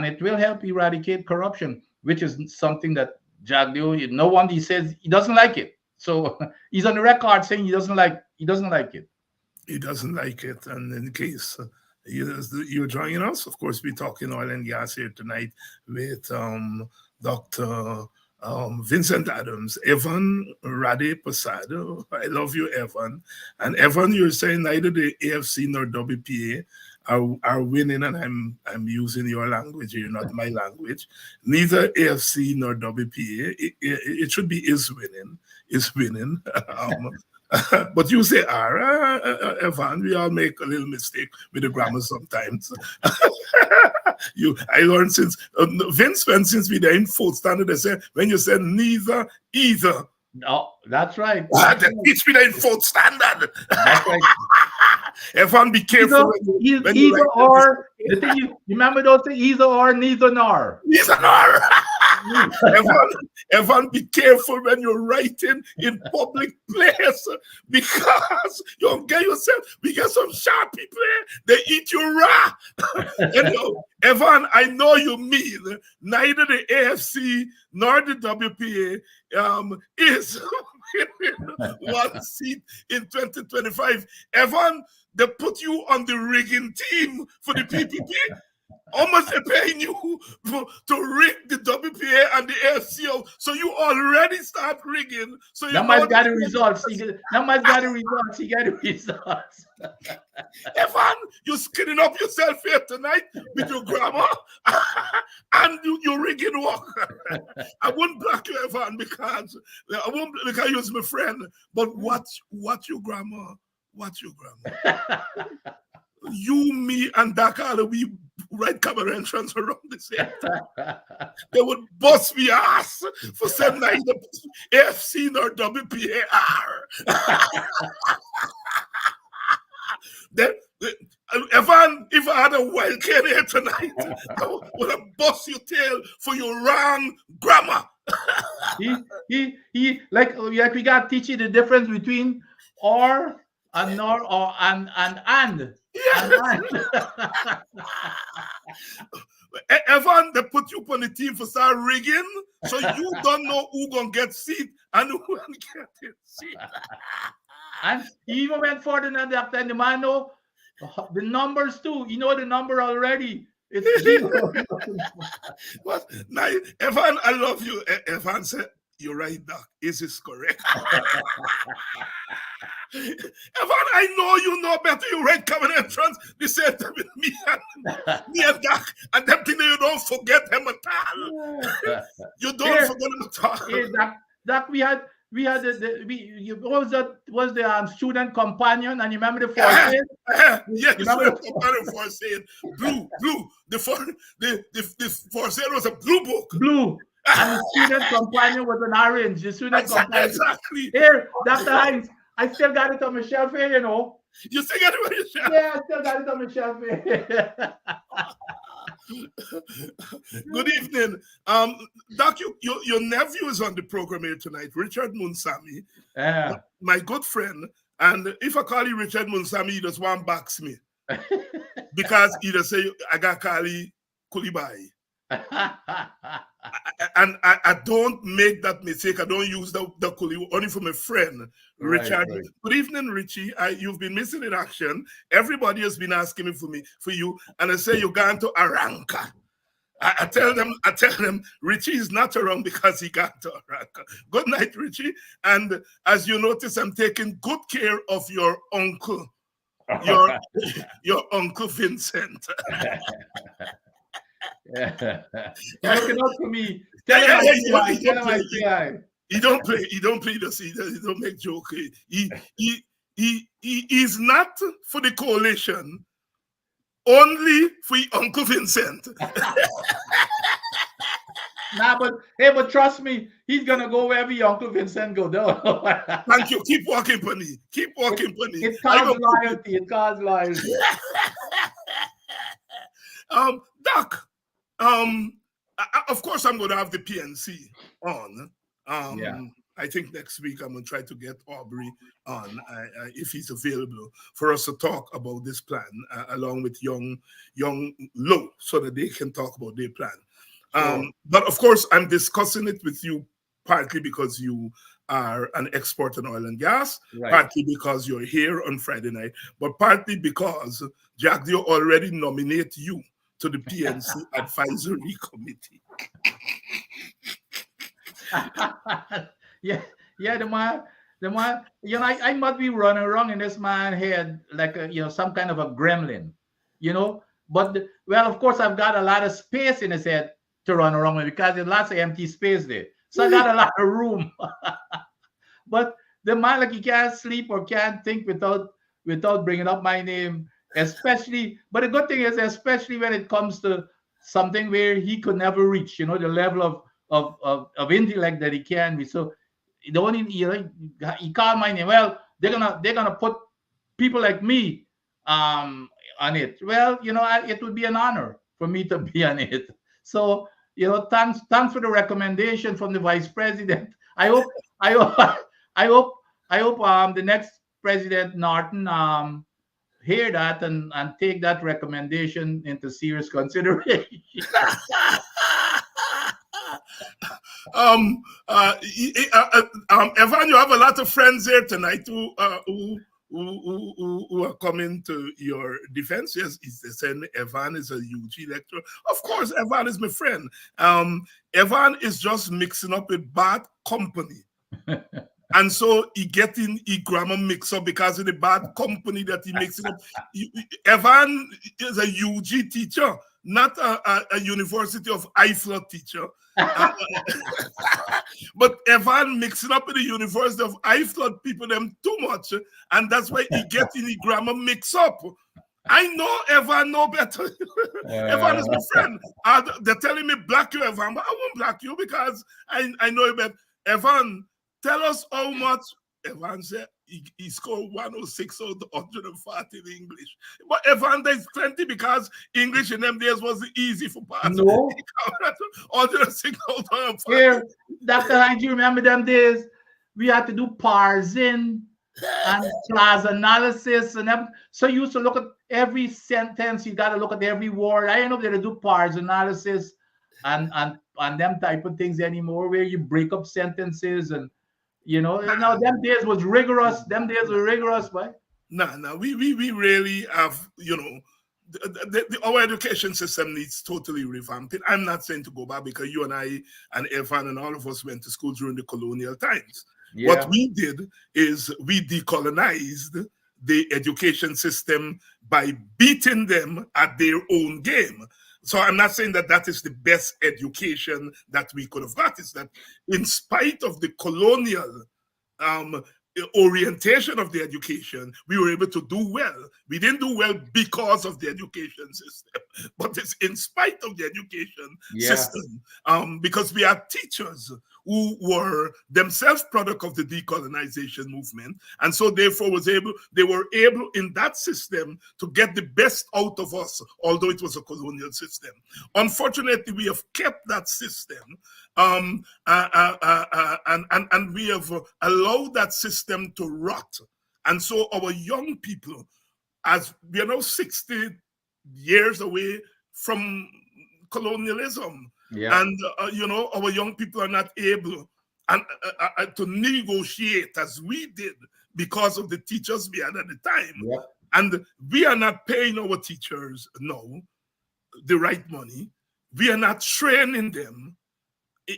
it will help eradicate corruption, which is something that Jagdeo, no wonder he says he doesn't like it. So he's on the record saying he doesn't like it. He doesn't like it. And in case you're joining us, of course, we're talking oil and gas here tonight with Dr. Vincent Adams, Evan Rade Posado. I love you, Evan. And Evan, you're saying neither the AFC nor WPA are winning, and I'm using your language here, not my language. Neither AFC nor WPA. It should be is winning. But you say R, Evan. We all make a little mistake with the grammar sometimes. I learned since Vincent, since we there in fourth standard, they say when you say neither, either. No, that's right. They teach me that in fourth standard. That's right. Evan, be careful. Either or. The thing you remember those things, either or, neither nor. Neither nor. Evan, be careful when you're writing in public place because you'll get yourself, we get some sharp people, they eat you raw. Evan, I know you mean neither the AFC nor the WPA is one seat in 2025. Evan, they put you on the rigging team for the PPP. Almost they're paying you to rig the WPA and the AFCO, so you already start rigging. So you might got the results. He got the results. Evan, you're skinning up yourself here tonight with your grammar and your rigging work. I wouldn't block you, Evan, because I use my friend. But watch your grammar. Watch your grammar. You, me, and Dakar, we write camera entrance around the same time. They would bust me ass for saying neither AFC nor WPAR. Evan, if I had a wild kid here tonight, I would have bust your tail for your wrong grammar. he like we got to teach you the difference between or and nor or and. Yes. Evan, they put you on the team for start rigging, so you don't know who gonna get seat and who gonna get seat. And he even went further than that. And the man know the numbers too. You know the number already. It's 0. But now, Evan, I love you. Evan said, "You're right, Doc. Is this correct?" Evan, I know you know better. You read common entrance. They said to me and Doc, and them thing that you don't forget him at all. You don't forget him at all. Hey, Doc, we had what was the student companion, and you remember the first yes, the student companion for saying blue. The first was a blue book. Blue. And the student companion was an orange. The student companion. Exactly. Here, Dr. Hines, I still got it on my shelf here, you know. You still got it on your shelf? Yeah, I still got it on my shelf here. Good evening. Doc, your nephew is on the program here tonight, Richard Munsami. Yeah. My good friend. And if I call you Richard Munsami, he just want to box me. Because he just say, I got Kali Kulibai. And I don't make that mistake. I don't use the Kuli only for my friend Richard. Right. Good evening, Richie. You've been missing in action. Everybody has been asking me for you, and I say you're going to Aranca. I tell them Richie is not around because he got to Aranca. Good night, Richie. And as you notice, I'm taking good care of your uncle, your uncle Vincent. Yeah. Looking out for me. Tell him I say hi. He don't play this. He don't make joke. He's not for the coalition. Only for Uncle Vincent. but trust me, he's gonna go wherever your Uncle Vincent go. Thank you. Keep walking, Penny. Keep walking, Penny. It causes loyalty. It causes loyalty. Doc. Of course, I'm going to have the PNC on. I think next week I'm going to try to get Aubrey on if he's available for us to talk about this plan along with young Low so that they can talk about their plan. But of course, I'm discussing it with you partly because you are an expert in oil and gas, Right. partly because you're here on Friday night, but partly because Jack Dio already nominate you to the PNC Advisory Committee. Yeah, yeah, the man, I must be running around in this man's head like some kind of a gremlin, you know. But well, of course, I've got a lot of space in his head to run around with because there's lots of empty space there, so I got a lot of room. But the man, like, he can't sleep or can't think without bringing up my name, especially. But the good thing is, especially when it comes to something where he could never reach, the level of intellect that he can be. So the only, he called my name. Well, they're gonna put people like me um on it. Well, it would be an honor for me to be on it. So, thanks for the recommendation from the vice president. I hope I hope I hope the next president Norton hear that and take that recommendation into serious consideration. Evan, you have a lot of friends here tonight who are coming to your defense. Yes, they're saying Evan is a UG lecturer. Of course, Evan is my friend. Evan is just mixing up with bad company. And so he getting grammar mix up because of the bad company that he mixing up. Evan is a UG teacher, not a University of IFLA teacher. But Evan mixing up with the University of IFLA people them too much, and that's why he getting the grammar mix up. I know Evan know better. Evan is my friend. They're telling me block you, Evan, but I won't block you because I know you better. Evan, tell us how much. Evan said he scored 106 out of 140 in English. But Evan, there's plenty because English in them days was easy for pass. No. 106 out of 140. Here, Dr. Hines, you remember them days? We had to do parsing and class analysis and everything. So you used to look at every sentence. You got to look at every word. I don't know if they do parse analysis and them type of things anymore, where you break up sentences and now them days was rigorous. Them days were rigorous, but no, we really have, our education system needs totally revamping. I'm not saying to go back because you and I and Evan and all of us went to school during the colonial times. Yeah. What we did is we decolonized the education system by beating them at their own game. So I'm not saying that that is the best education that we could have got. It's that in spite of the colonial orientation of the education, we were able to do well. We didn't do well because of the education system, but it's in spite of the education system, because we had teachers who were themselves product of the decolonization movement, and so therefore they were able in that system to get the best out of us, although it was a colonial system. Unfortunately, we have kept that system, and we have allowed that system to rot. And so our young people, as we are now 60 years away from colonialism, and our young people are not able to negotiate as we did because of the teachers we had at the time. And we are not paying our teachers now the right money. We are not training them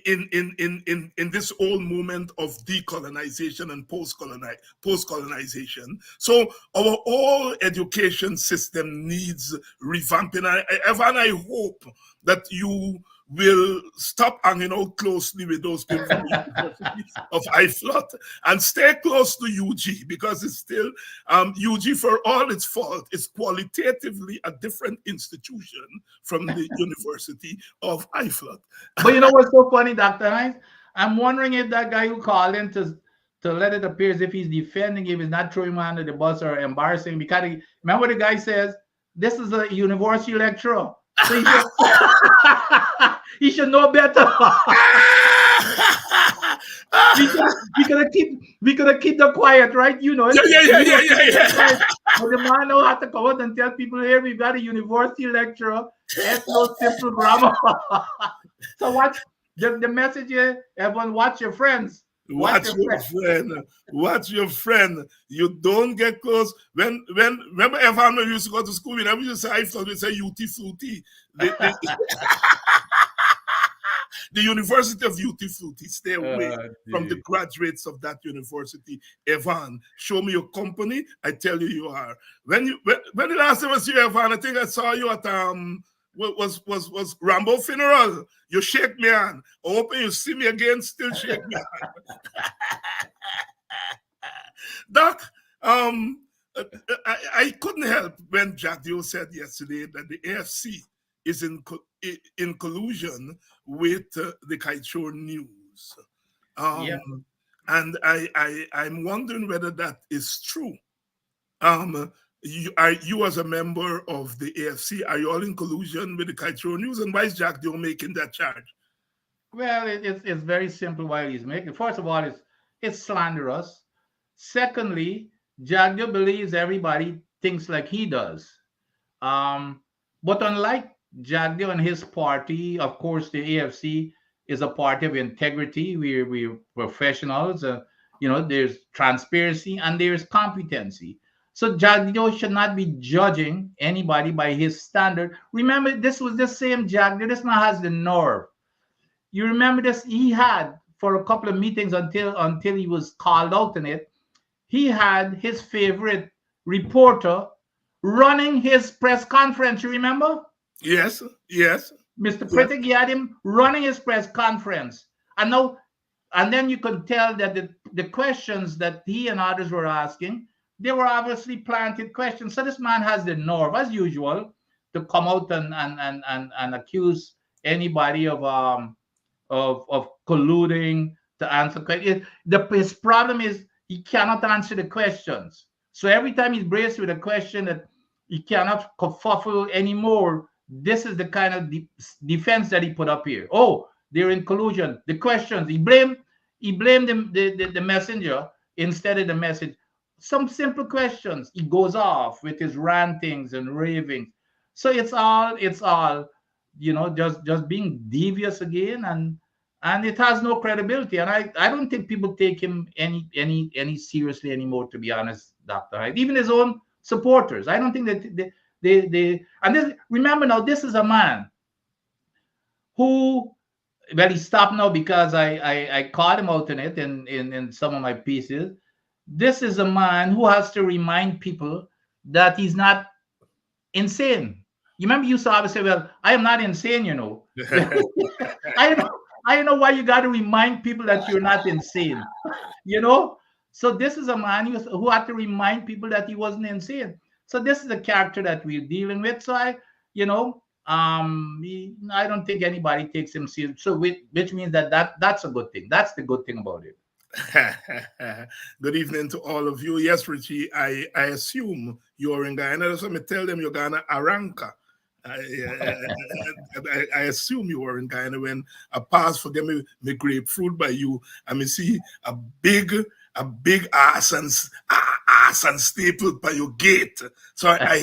in this whole movement of decolonization and post-colonization. So our whole education system needs revamping. Evan, I hope that you will stop hanging out closely with those people from the University of IFLOT and stay close to UG, because it's still, UG, for all its fault, is qualitatively a different institution from the University of IFLOT. But you know what's so funny, Dr. Hines? I'm wondering if that guy who called in to let it appear as if he's defending him is not throwing him under the bus or embarrassing, because remember what the guy says? This is a university lecturer. So he should know better. we gotta keep them quiet, right? Yeah. But the man now have to come out and tell people, here we've got a university lecturer, no simple grammar. So The message is, everyone, watch your friends. Watch Watch your your friends. friend. Watch your friend. You don't get close. When remember Evan when we used to go to school, we never used to say I thought we say UT Fruity. The University of UT Fruity. Stay away from the Gee. graduates of that university. Evan, show me your company. I tell you you are. When the last time I see you, Evan, I think I saw you at was Rambo funeral. You shake me hand. I hope you see me again, still shake me hand. Doc, I couldn't help when Jack Dio said yesterday that the AFC is in collusion with the Kaichor News. Yeah. Um, and I'm wondering whether that is true. You as a member of the AFC, are you all in collusion with the Kaichor News? And why is Jack Dio making that charge? Well, it's very simple why he's making. First of all, it's slanderous. Secondly, Jagger believes everybody thinks like he does. Um, but unlike Jagger and his party, of course, the AFC is a party of integrity. We're professionals. There's transparency and there's competency. So Jagger should not be judging anybody by his standard. Remember, this was the same Jagger. This man has the nerve. You remember this? He had for a couple of meetings until he was called out in it. He had his favorite reporter running his press conference. You remember, Yes, yes, Mr. yes. Pritik? He had him running his press conference, and now and then you could tell that the questions that he and others were asking, they were obviously planted questions. So this man has the nerve, as usual, to come out and accuse anybody of colluding to answer questions. His problem is he cannot answer the questions. So every time he's braced with a question that he cannot kerfuffle anymore, this is the kind of defense that he put up here. Oh, they're in collusion. The questions he blamed the messenger instead of the message. Some simple questions. He goes off with his rantings and ravings. So it's all just being devious again, and it has no credibility. And I don't think people take him any seriously anymore, to be honest, Dr. Hyde. Even his own supporters. I don't think that they and this, remember now, this is a man who, well, he stopped now because I called him out in it in some of my pieces. This is a man who has to remind people that he's not insane. You remember you saw me say, well, I am not insane. I know I know why you got to remind people that you're not insane. you know so this is a man who had to remind people that he wasn't insane. So this is the character that we're dealing with. So I don't think anybody takes him serious, so which means that's a good thing. That's the good thing about it. Good evening to all of you. Yes, Richie, I assume you're in Guyana. So me tell them you're Ghana Aranka. I assume you were in Guyana when I passed for them me grapefruit by you. I mean, see a big ass and staple by your gate. So I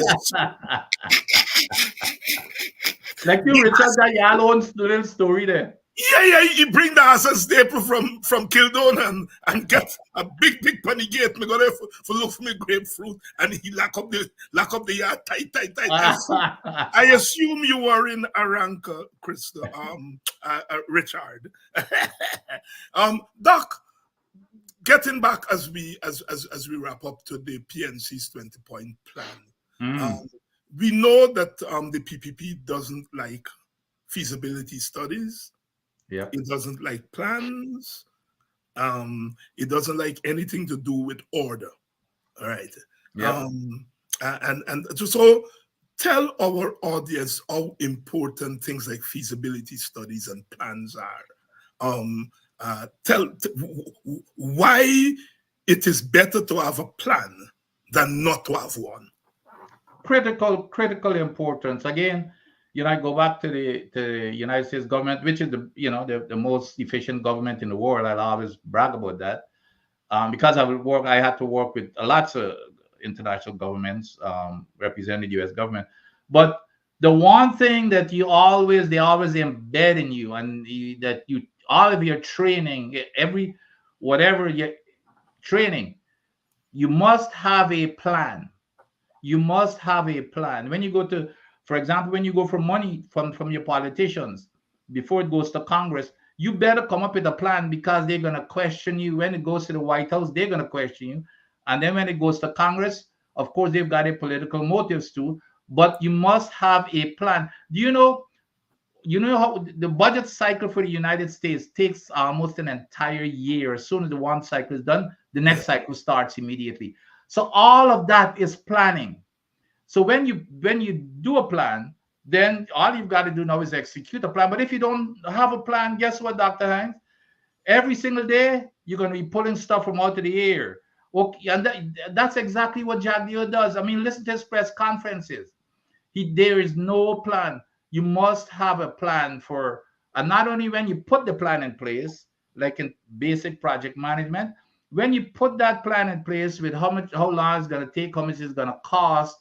Like you, Richard, that your own little story there. yeah, you bring the ass and staple from Kildone and get a big penny gate. Me go there for look for me grapefruit and he lock up the yard tight. I assume you were in Aranka, Krista, Richard. Doc, getting back as we wrap up to the PNC's 20-point plan. Mm, Um, we know that the PPP doesn't like feasibility studies. yep, It doesn't like plans. It doesn't like anything to do with order. All right. yep. Um, and so tell our audience how important things like feasibility studies and plans are. Why it is better to have a plan than not to have one. Critical importance. Again, I go back to the United States government, which is the most efficient government in the world. I'll always brag about that. Because I had to work with lots of international governments, representing the U.S. government. But The one thing that they always embed in you, and that you all of your training, every whatever your training, you must have a plan. You must have a plan. When you go to, for example, when you go for money from your politicians before it goes to Congress, you better come up with a plan, because they're going to question you. When it goes to the White House, they're going to question you. And then when it goes to Congress, of course, they've got their political motives too. But you must have a plan. Do you know how the budget cycle for the United States takes almost an entire year? As soon as the one cycle is done, the Yeah. next cycle starts immediately. So all of that is planning. So when you do a plan, then all you've got to do now is execute a plan. But if you don't have a plan, guess what, Dr. Hines? Every single day you're going to be pulling stuff from out of the air. Okay, and that's exactly what Jack Deere does. I mean, listen to his press conferences. There is no plan. You must have a plan for, and not only when you put the plan in place, like in basic project management, when you put that plan in place with how long it's going to take, how much it's going to cost,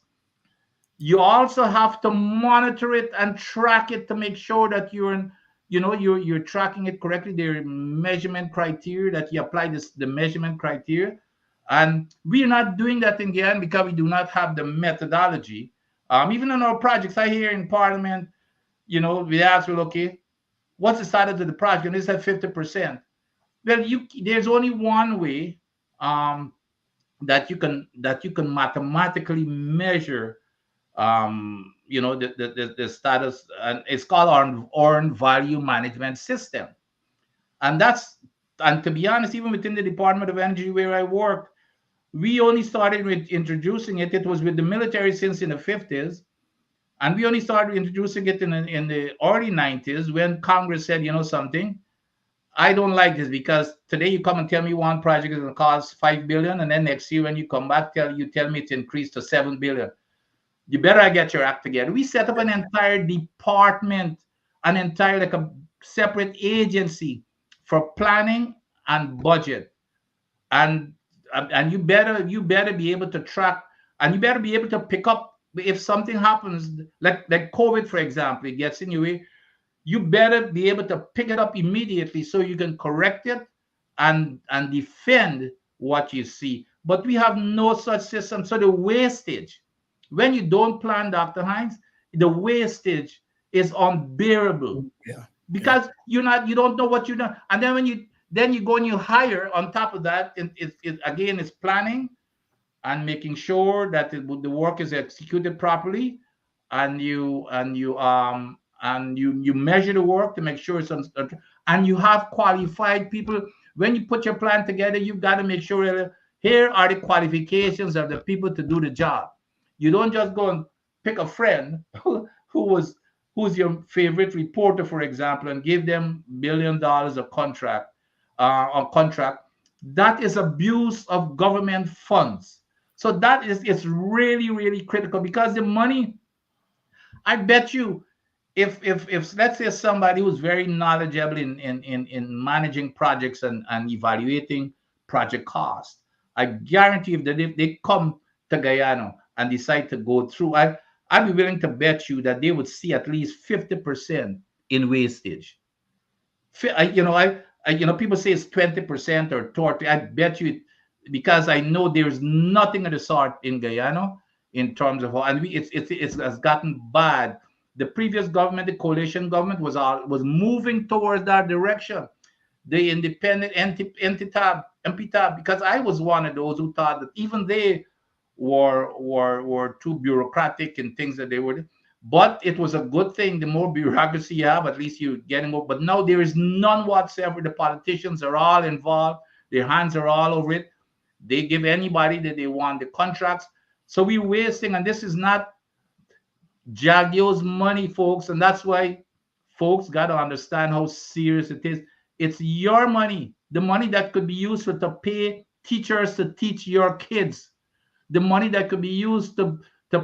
you also have to monitor it and track it to make sure that you're tracking it correctly. There are measurement criteria that you apply the measurement criteria, and we're not doing that in Guyana because we do not have the methodology. Even on our projects, I hear in Parliament, we ask, well, okay, what's the status of the project? And they said 50%. Well, there's only one way um, that you can mathematically measure the status, and it's called our earned value management system. And to be honest, even within the Department of Energy where I worked, we only started with introducing it. It was with the military since in the 50s, and we only started introducing it in the early 90s when Congress said, something, I don't like this, because today you come and tell me one project is going to cost 5 billion, and then next year when you come back, tell me it's increased to 7 billion. You better get your act together. We set up an entire department, an entire, like, a separate agency for planning and budget. And you better be able to track, and you better be able to pick up if something happens, like COVID, for example, it gets in your way. You better be able to pick it up immediately so you can correct it and defend what you see. But we have no such system. So the wastage, when you don't plan, Dr. Hines, the wastage is unbearable, Yeah. Yeah. because you don't know what you're doing. And then when you go and you hire on top of that, again, it's planning and making sure that the work is executed properly, and you measure the work to make sure and you have qualified people. When you put your plan together, you've got to make sure that here are the qualifications of the people to do the job. You don't just go and pick a friend who's your favorite reporter, for example, and give them $1 billion of contract. That is abuse of government funds. So that is it's really, really critical, because the money, I bet you, if let's say somebody who's very knowledgeable in managing projects and evaluating project costs, I guarantee if they come to Guyana and decide to go through, I'd be willing to bet you that they would see at least 50% in wastage. People say it's 20% or 30. I bet you, because I know there's nothing of the sort in Guyana in terms of, and it has gotten bad. The previous government, the coalition government, was moving towards that direction. The independent MPTAB, because I was one of those who thought that even they were too bureaucratic in things that they were. But it was a good thing. The more bureaucracy you have, at least you're getting more. But now there is none whatsoever. The politicians are all involved. Their hands are all over it. They give anybody that they want the contracts. So we're wasting, and this is not Jaggio's money, folks. And that's why folks got to understand how serious it is. It's your money, the money that could be used to pay teachers to teach your kids, the money that could be used to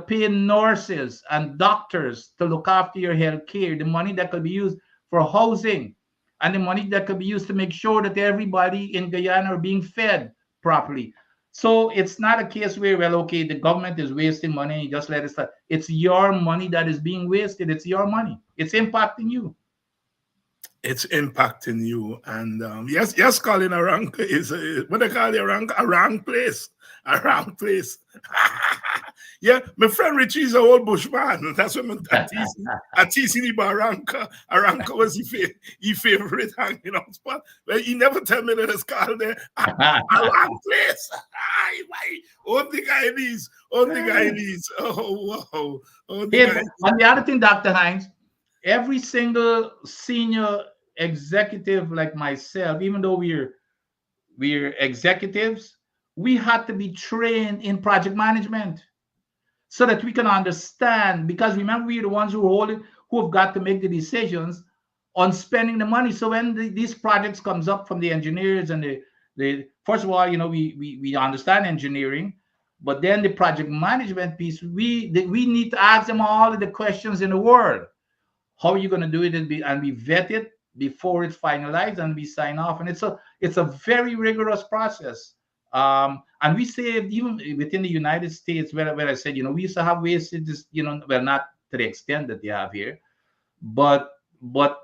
pay nurses and doctors to look after your health care, the money that could be used for housing, and the money that could be used to make sure that everybody in Guyana are being fed properly. So it's not a case where, well, okay, the government is wasting money, just let it start. It's your money that is being wasted. It's your money. It's impacting you. It's impacting you. And yes, calling a rank is what they call a wrong place, a wrong place. Yeah, my friend Richie is a old bushman. That's what I tease him about Aranka. Aranka was his favorite hanging out spot. Well, he never tell me that it's called there a wrong place. Why? Only guy needs, only guy needs. Oh wow, only Hey, guy. and the other thing, Dr. Hines, every single senior executive like myself, even though we're executives, we had to be trained in project management so that we can understand. Because remember, we're the ones who have got to make the decisions on spending the money. So when these projects comes up from the engineers and the first of all, we understand engineering, but then the project management piece, we need to ask them all of the questions in the world. How are you going to do it? And we vet it before it's finalized and we sign off. And it's a very rigorous process. And we saved, even within the United States, where I said, we used to have wastage, well, not to the extent that they have here, but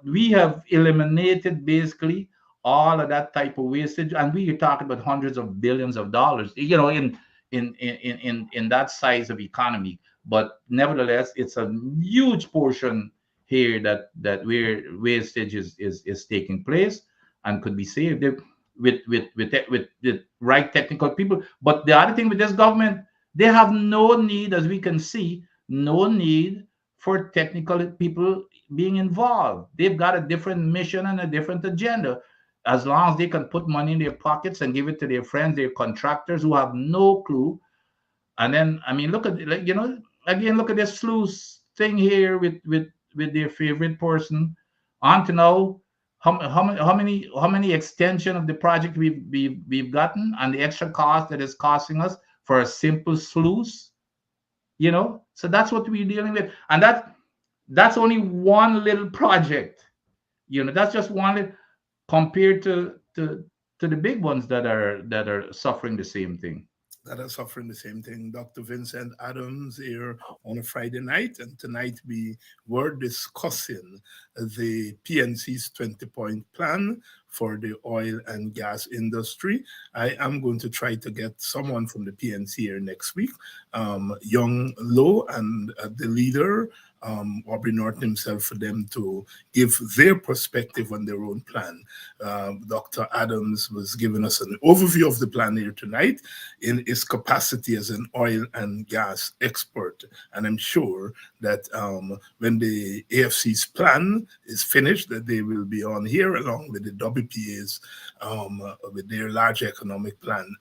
we have eliminated basically all of that type of wastage, and we are talking about hundreds of billions of dollars, in that size of economy. But nevertheless, it's a huge portion here that where wastage is taking place and could be saved with right technical people. But the other thing with this government, they have no need, as we can see, no need for technical people being involved. They've got a different mission and a different agenda. As long as they can put money in their pockets and give it to their friends, their contractors who have no clue. And then, I mean, look at, like, again, look at this sluice thing here with their favorite person. On to now, how many extension of the project we've gotten, and the extra cost that is costing us for a simple sluice. So that's what we're dealing with, and that's only one little project. That's just one compared to the big ones that are suffering the same thing. That are suffering the same thing. Dr. Vincent Adams here on a Friday night, and tonight we were discussing the PNC's 20-point plan for the oil and gas industry. I am going to try to get someone from the PNC here next week, Young Low and the leader, Aubrey Norton himself, for them to give their perspective on their own plan. Dr. Adams was giving us an overview of the plan here tonight in his capacity as an oil and gas expert. And I'm sure that when the AFC's plan is finished, that they will be on here along with the WPA's, with their large economic plan,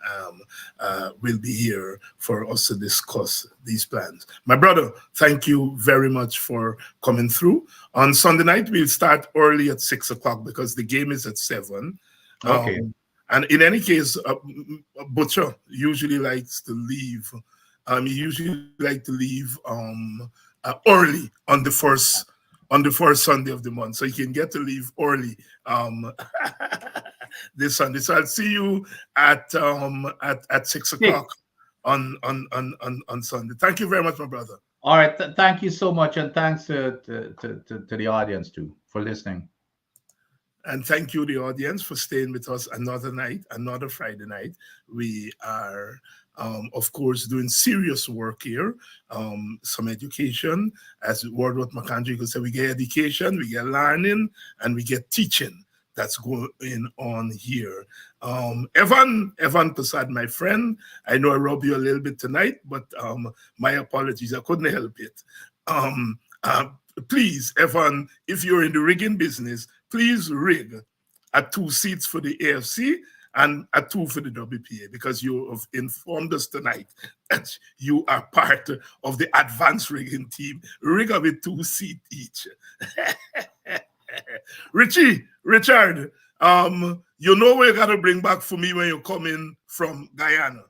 will be here for us to discuss these plans. My brother, thank you very much for coming through. On Sunday night, we'll start early at 6 o'clock because the game is at 7. Okay. And in any case, Butcher usually likes to leave. He usually like to leave early on the first Sunday of the month, so you can get to leave early this Sunday. So I'll see you at 6 o'clock on Sunday. Thank you very much, my brother. All right. Thank you so much, and thanks to the audience too for listening. And thank you, the audience, for staying with us another night, another Friday night. We are, of course, doing serious work here, some education. As Wardworth McAndrew could say, we get education, we get learning, and we get teaching that's going on here. Evan Prasad, my friend, I know I robbed you a little bit tonight, but my apologies, I couldn't help it. Please, Evan, if you're in the rigging business, please rig at 2 seats for the AFC and at 2 for the WPA, because you have informed us tonight that you are part of the advanced rigging team. Rig up with 2 seats each. Richard, you know what you got to bring back for me when you come in from Guyana.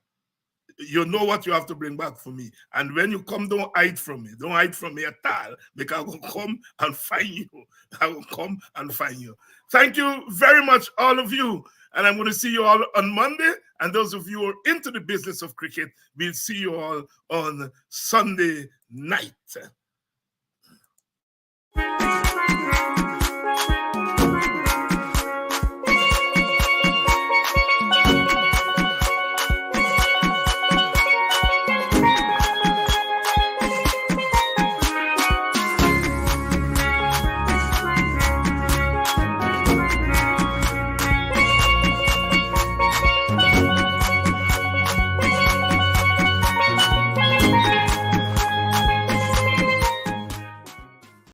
you know what you have to bring back for me. And when you come, don't hide from me. Don't hide from me at all, because I will come and find you. I will come and find you. Thank you very much, all of you. And I'm going to see you all on Monday. And those of you who are into the business of cricket, we'll see you all on Sunday night.